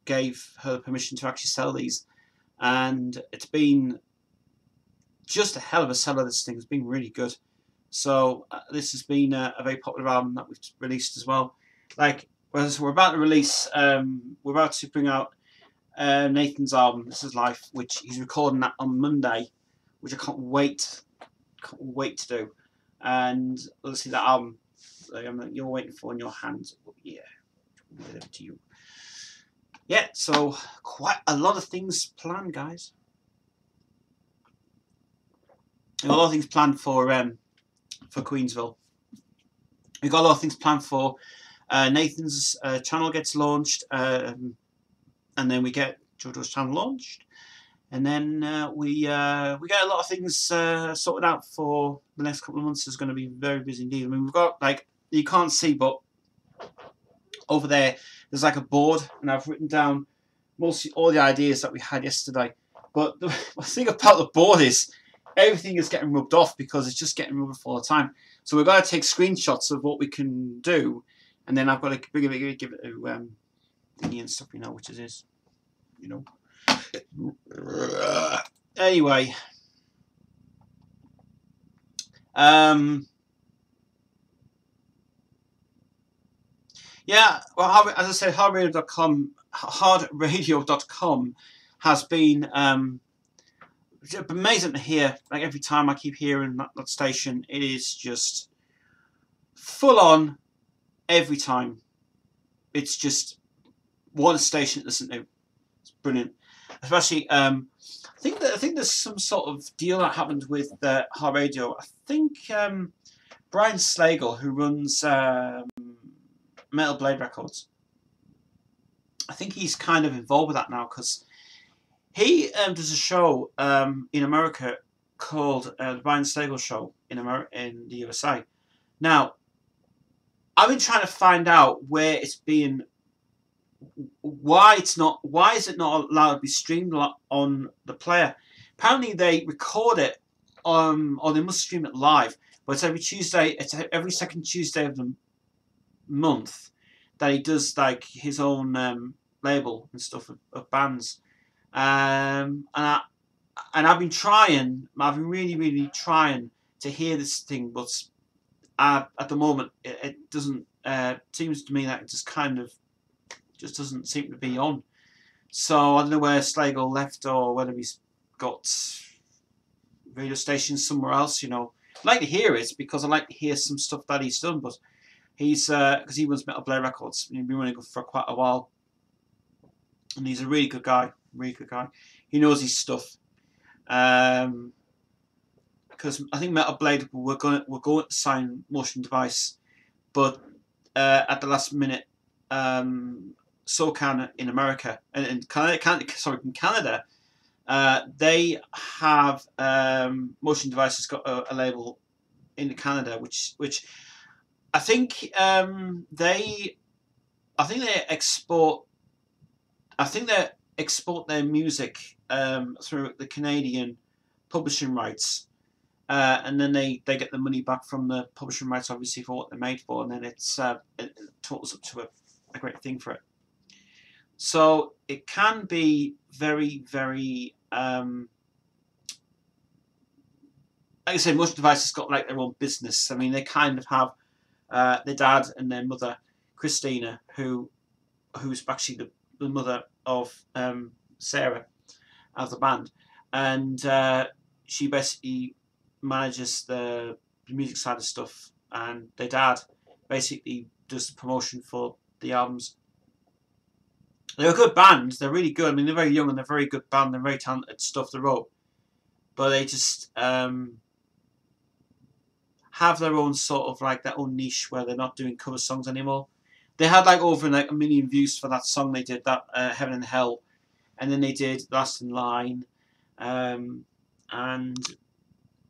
B: gave her permission to actually sell these, and it's been just a hell of a seller. This thing has been really good. So this has been a very popular album that we've released as well. Like, we're about to release, we're about to bring out Nathan's album, This Is Life, which he's recording that on Monday, which I can't wait to do. And let's see that album you're waiting for in your hands. Yeah, delivered to you. Yeah, so quite a lot of things planned, guys. A lot of things planned for Queensville. We've got a lot of things planned for Nathan's channel gets launched, and then we get Jojo's channel launched, and then we get a lot of things sorted out for the next couple of months. It's going to be very busy indeed. I mean, we've got, like, you can't see, but over there's like a board, and I've written down mostly all the ideas that we had yesterday. But the thing about the board is everything is getting rubbed off because it's just getting rubbed off all the time. So we've got to take screenshots of what we can do, and then I've got to give it to thingy and stuff, you know, which it is, you know. Anyway, yeah. Well, as I said, hardradio.com has been amazing to hear. Like, every time I keep hearing that station, it is just full on. Every time, it's just one station to listen to. It's brilliant. Especially, I think there's some sort of deal that happened with Hard Radio. I think Brian Slagle, who runs Metal Blade Records, I think he's kind of involved with that now, because he does a show in America called the Brian Slagle Show in the USA. Now, I've been trying to find out where it's being, why is it not allowed to be streamed on the player? Apparently they record it or they must stream it live, but it's every Tuesday. It's every second Tuesday of the month that he does, like, his own label and stuff of bands. And I've been really trying to hear this thing, but at the moment it doesn't. Seems to me that it just kind of doesn't seem to be on. So I don't know where Slagle left, or whether he's got radio stations somewhere else. You know, I'd like to hear it because I like to hear some stuff that he's done. But he's because he runs Metal Blade Records, and he's been running for quite a while, and he's a really good guy. Really good guy. He knows his stuff. Because I think Metal Blade were going to sign Motion Device, but at the last minute, SoCan in America and in Canada, they have Motion Device has got a label in Canada, which I think they export. I think they export their music through the Canadian publishing rights, and then they get the money back from the publishing rights, obviously, for what they're made for, and then it totals up to a great thing for it. So it can be very, very, like I say, most devices got like their own business. I mean, they kind of have their dad and their mother, Christina, who's actually the mother of Sarah, of the band, and she basically manages the music side of stuff, and their dad basically does the promotion for the albums. They're a good band. They're really good. I mean, they're very young and they're a very good band. They're very talented stuff they wrote, but they just have their own sort of like their own niche where they're not doing cover songs anymore. They had like over like 1 million views for that song they did, that Heaven and Hell, and then they did Last in Line, and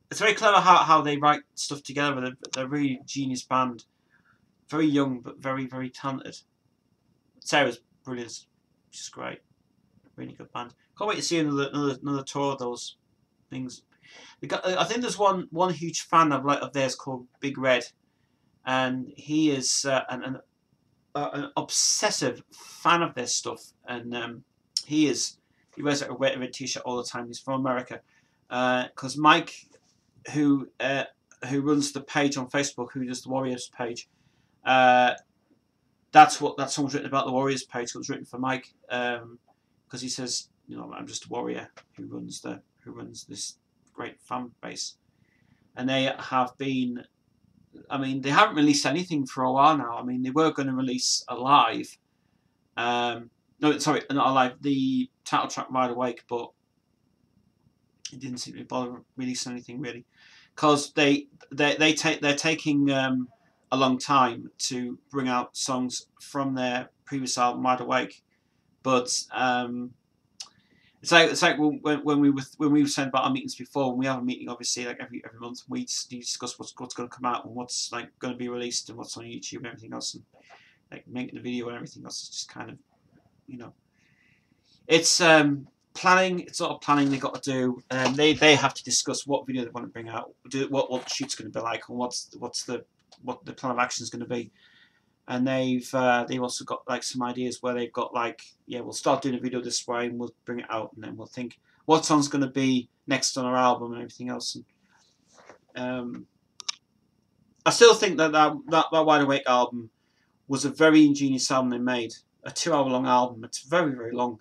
B: it's very clever how they write stuff together. They're a really genius band, very young but very, very talented. Sarah's brilliant, she's great, really good band. Can't wait to see another tour of those things. I think there's one huge fan of theirs called Big Red, and he is an obsessive fan of their stuff, and he wears like a red t-shirt all the time. He's from America, because Mike, who runs the page on Facebook, who does the Warriors page, that's what that song's written about. The Warriors page, it was written for Mike, because he says, you know, I'm just a warrior who runs this great fan base. And they have been, I mean, they haven't released anything for a while now. I mean, they were going to release a live, no, sorry, not a live, the title track Wide Awake, but it didn't seem to bother releasing anything really, because they're taking a long time to bring out songs from their previous album Wide Awake, but it's like when we were saying about our meetings before. When we have a meeting, obviously, like every month, we discuss what's going to come out and what's like going to be released and what's on YouTube and everything else, and like making the video and everything else is just kind of, you know, it's planning. It's sort of planning they got to do, and they have to discuss what video they want to bring out, what the shoot's going to be like, and what the plan of action is going to be. And they've also got like some ideas where they've got like, yeah, we'll start doing a video this way and we'll bring it out, and then we'll think what song's going to be next on our album and everything else. And I still think that Wide Awake album was a very ingenious album they made. A 2-hour long album. It's very, very long,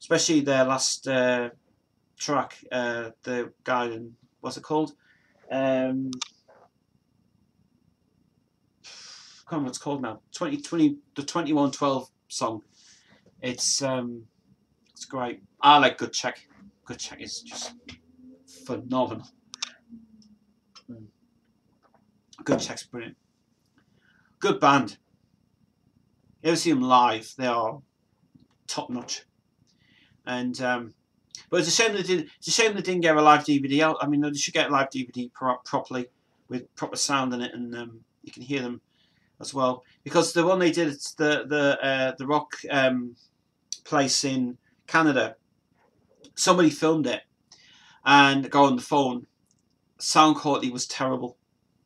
B: especially their last track. The guy in, what's it called? I can't remember what it's called now. The 2112 song. It's great. I like Good Check. Good Check is just phenomenal. Good Check's brilliant. Good band. You ever see them live? They are top notch. And but it's a shame they didn't get a live DVD out. I mean, they should get a live DVD properly with proper sound in it, and you can hear them as well, because the one they did, it's the rock place in Canada. Somebody filmed it and got on the phone. Sound quality was terrible.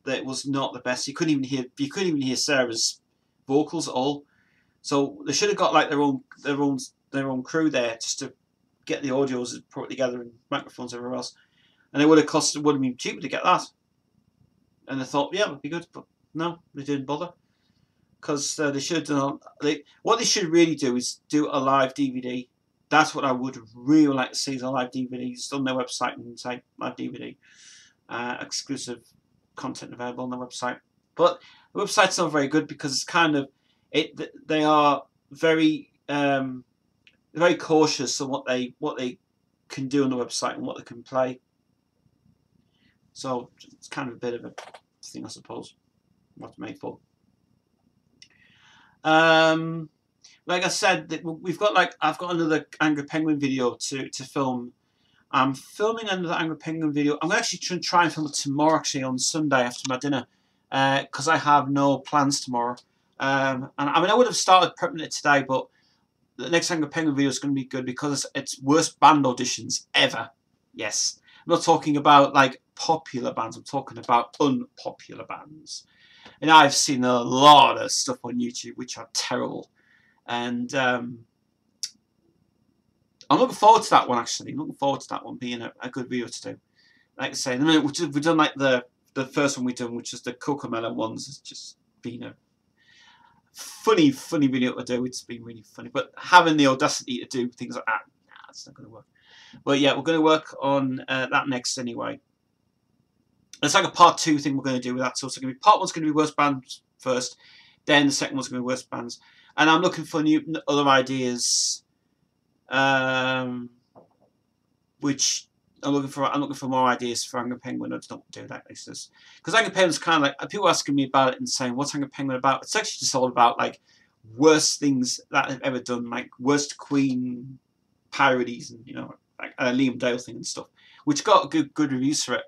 B: That was not the best. You couldn't even hear Sarah's vocals at all. So they should have got like their own crew there just to get the audios put together and microphones everywhere else, and it would have been cheaper to get that. And they thought, yeah, it would be good, but no, they didn't bother. Because they should have done. What they should really do is do a live DVD. That's what I would really like to see, is a live DVD. Just on their website and say live DVD, exclusive content available on the website. But the website's not very good because it's kind of they are very very cautious on what they can do on the website and what they can play. So it's kind of a bit of a thing, I suppose, what it's made for. Like I said, we've got I've got another Angry Penguin video to film. I'm filming another Angry Penguin video. I'm actually try and film it tomorrow, actually on Sunday after my dinner, because I have no plans tomorrow. And I mean, I would have started prepping it today, but the next Angry Penguin video is going to be good because it's worst band auditions ever. Yes. I'm not talking about like popular bands. I'm talking about unpopular bands. And I've seen a lot of stuff on YouTube which are terrible. And I'm looking forward to that one, actually. I'm looking forward to that one being a good video to do. Like I say, we've done like the first one we've done, which is the Cocomelon ones. It's just been a funny video to do. It's been really funny. But having the audacity to do things like that, nah, it's not going to work. But yeah, we're going to work on that next anyway. It's like a part 2 thing we're going to do with that. So it's going to be part 1's going to be worst bands first, then the second one's going to be worst bands. And I'm looking for other ideas, which I'm looking for more ideas for Angry Penguin. I just don't do that because Angry Penguin's kind of like, people asking me about it and saying, what's Angry Penguin about? It's actually just all about like worst things that I've ever done, like worst Queen parodies and, you know, like a Liam Dale thing and stuff, which got good reviews for it.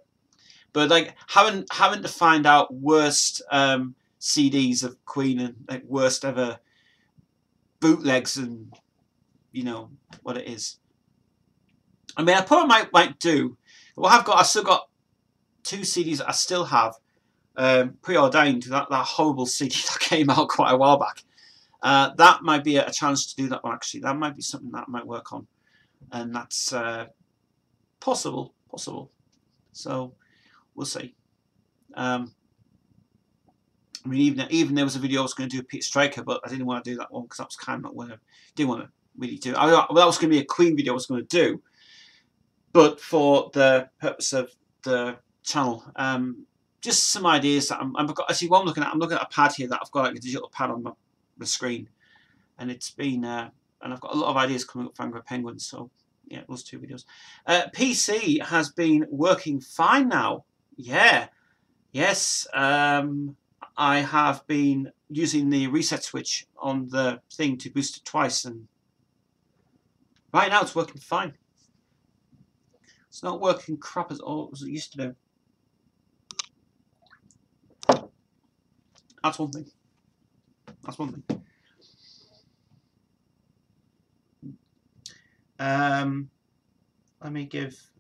B: But like having to find out worst CDs of Queen and like worst ever bootlegs and, you know, what it is. I mean, I probably might do. Well, I've still got 2 CDs that I still have preordained. That horrible CD that came out quite a while back. That might be a chance to do that one, actually. That might be something that I might work on. And that's possible. So we'll see. I mean, even there was a video I was going to do with Pete Stryker, but I didn't want to do that one because that was kind of not what I didn't want to really do. Well, that was going to be a Queen video I was going to do, but for the purpose of the channel, just some ideas that actually what I'm looking at a pad here that I've got like a digital pad on the screen, and it's been and I've got a lot of ideas coming up for Angry Penguin. So yeah, those 2 videos. PC has been working fine now. Yeah, yes. I have been using the reset switch on the thing to boost it twice, and right now it's working fine. It's not working crap as all as it used to do. That's one thing. That's one thing. Let me give.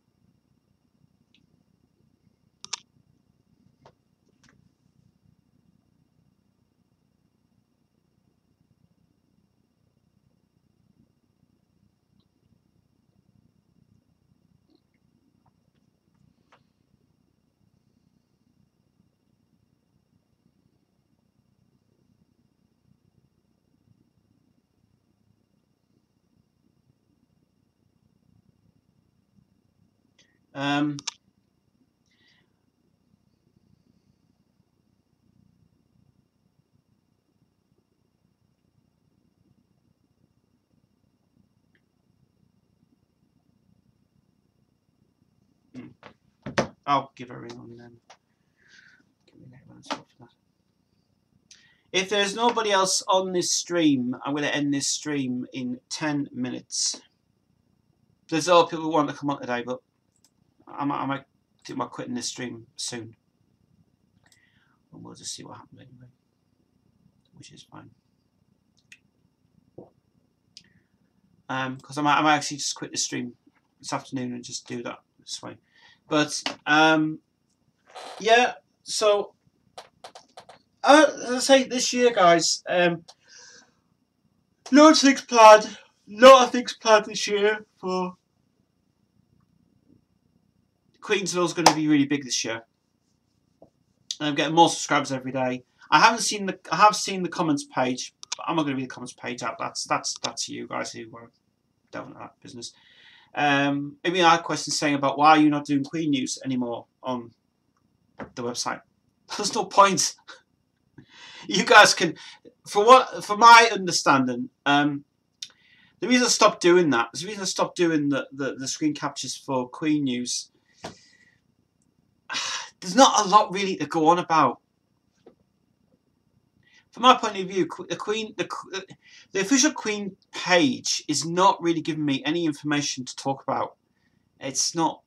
B: I'll give a ring on then. If there's nobody else on this stream, I'm going to end this stream in 10 minutes. There's a lot of people who want to come on today, but I might do my quitting this stream soon. And we'll just see what happens anyway, which is fine. Because I might actually just quit the stream this afternoon and just do that this way. But yeah, so as I say, this year, guys, lots of things planned. Lot of things planned this year for Queensville's going to be really big this year. I'm getting more subscribers every day. I have seen the comments page, but I'm not going to read the comments page out. That's you guys who are delving into that business. Maybe I had questions saying about why are you not doing Queen news anymore on the website. There's no point. You guys can, for my understanding, the reason I stopped doing that, the reason I stopped doing the screen captures for Queen news, there's not a lot really to go on about. From my point of view, the official Queen page is not really giving me any information to talk about. It's not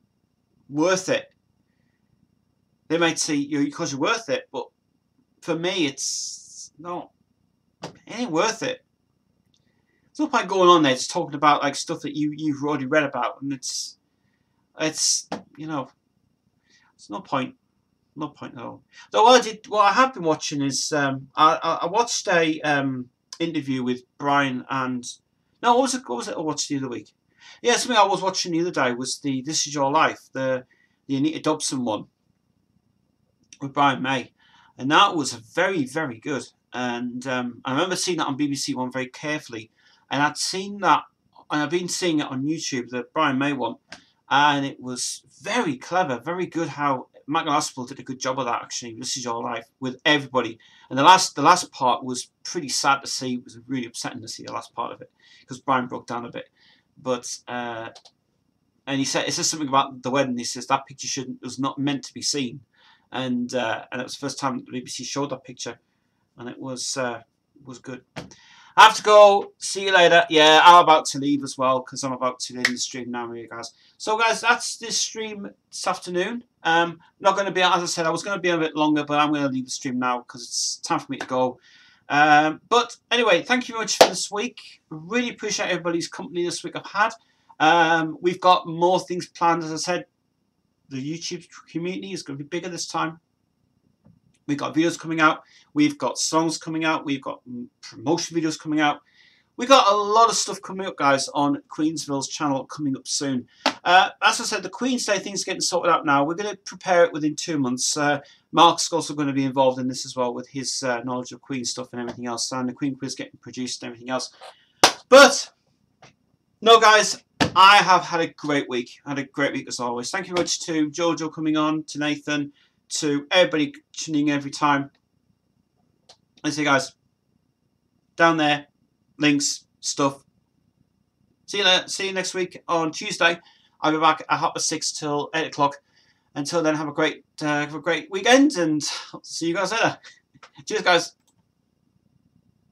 B: worth it. They might say because you're worth it, but for me, it's not. It ain't worth it. no point going on there just talking about like stuff that you've already read about, and it's you know, it's no point. No point at all. So what I have been watching is I watched a interview with Brian and no, what was it I watched the other week? Yeah, something I was watching the other day was the This Is Your Life, the Anita Dobson one with Brian May, and that was very, very good. And I remember seeing that on BBC One very carefully, and I'd seen that, and I've been seeing it on YouTube, the Brian May one, and it was very clever, very good how Michael Aspel did a good job of that, actually. This Is Your Life with everybody, and the last part was pretty sad to see. It was really upsetting to see the last part of it because Brian broke down a bit. But and he said something about the wedding. He says that picture was not meant to be seen, and it was the first time the BBC showed that picture, and it was good. I have to go. See you later. Yeah, I'm about to leave as well because I'm about to end the stream now, really, guys. So, guys, that's this stream this afternoon. Not going to be, as I said, I was going to be a bit longer, but I'm going to leave the stream now because it's time for me to go. But anyway, thank you very much for this week. Really appreciate everybody's company this week I've had. We've got more things planned, as I said. The YouTube community is going to be bigger this time. We've got videos coming out. We've got songs coming out. We've got promotion videos coming out. We've got a lot of stuff coming up, guys, on Queensville's channel coming up soon. As I said, the Queen's Day thing's getting sorted out now. We're going to prepare it within 2 months. Mark's also going to be involved in this as well with his knowledge of Queen stuff and everything else. And the Queen quiz getting produced and everything else. But, no, guys, I have had a great week. I had a great week as always. Thank you very much to Jojo coming on, to Nathan, to everybody tuning in every time. I say, guys, down there, links, stuff. See you later. See you next week on Tuesday. I'll be back at 6:30 till 8 o'clock. Until then, have a great weekend, and I'll see you guys later. Cheers, guys.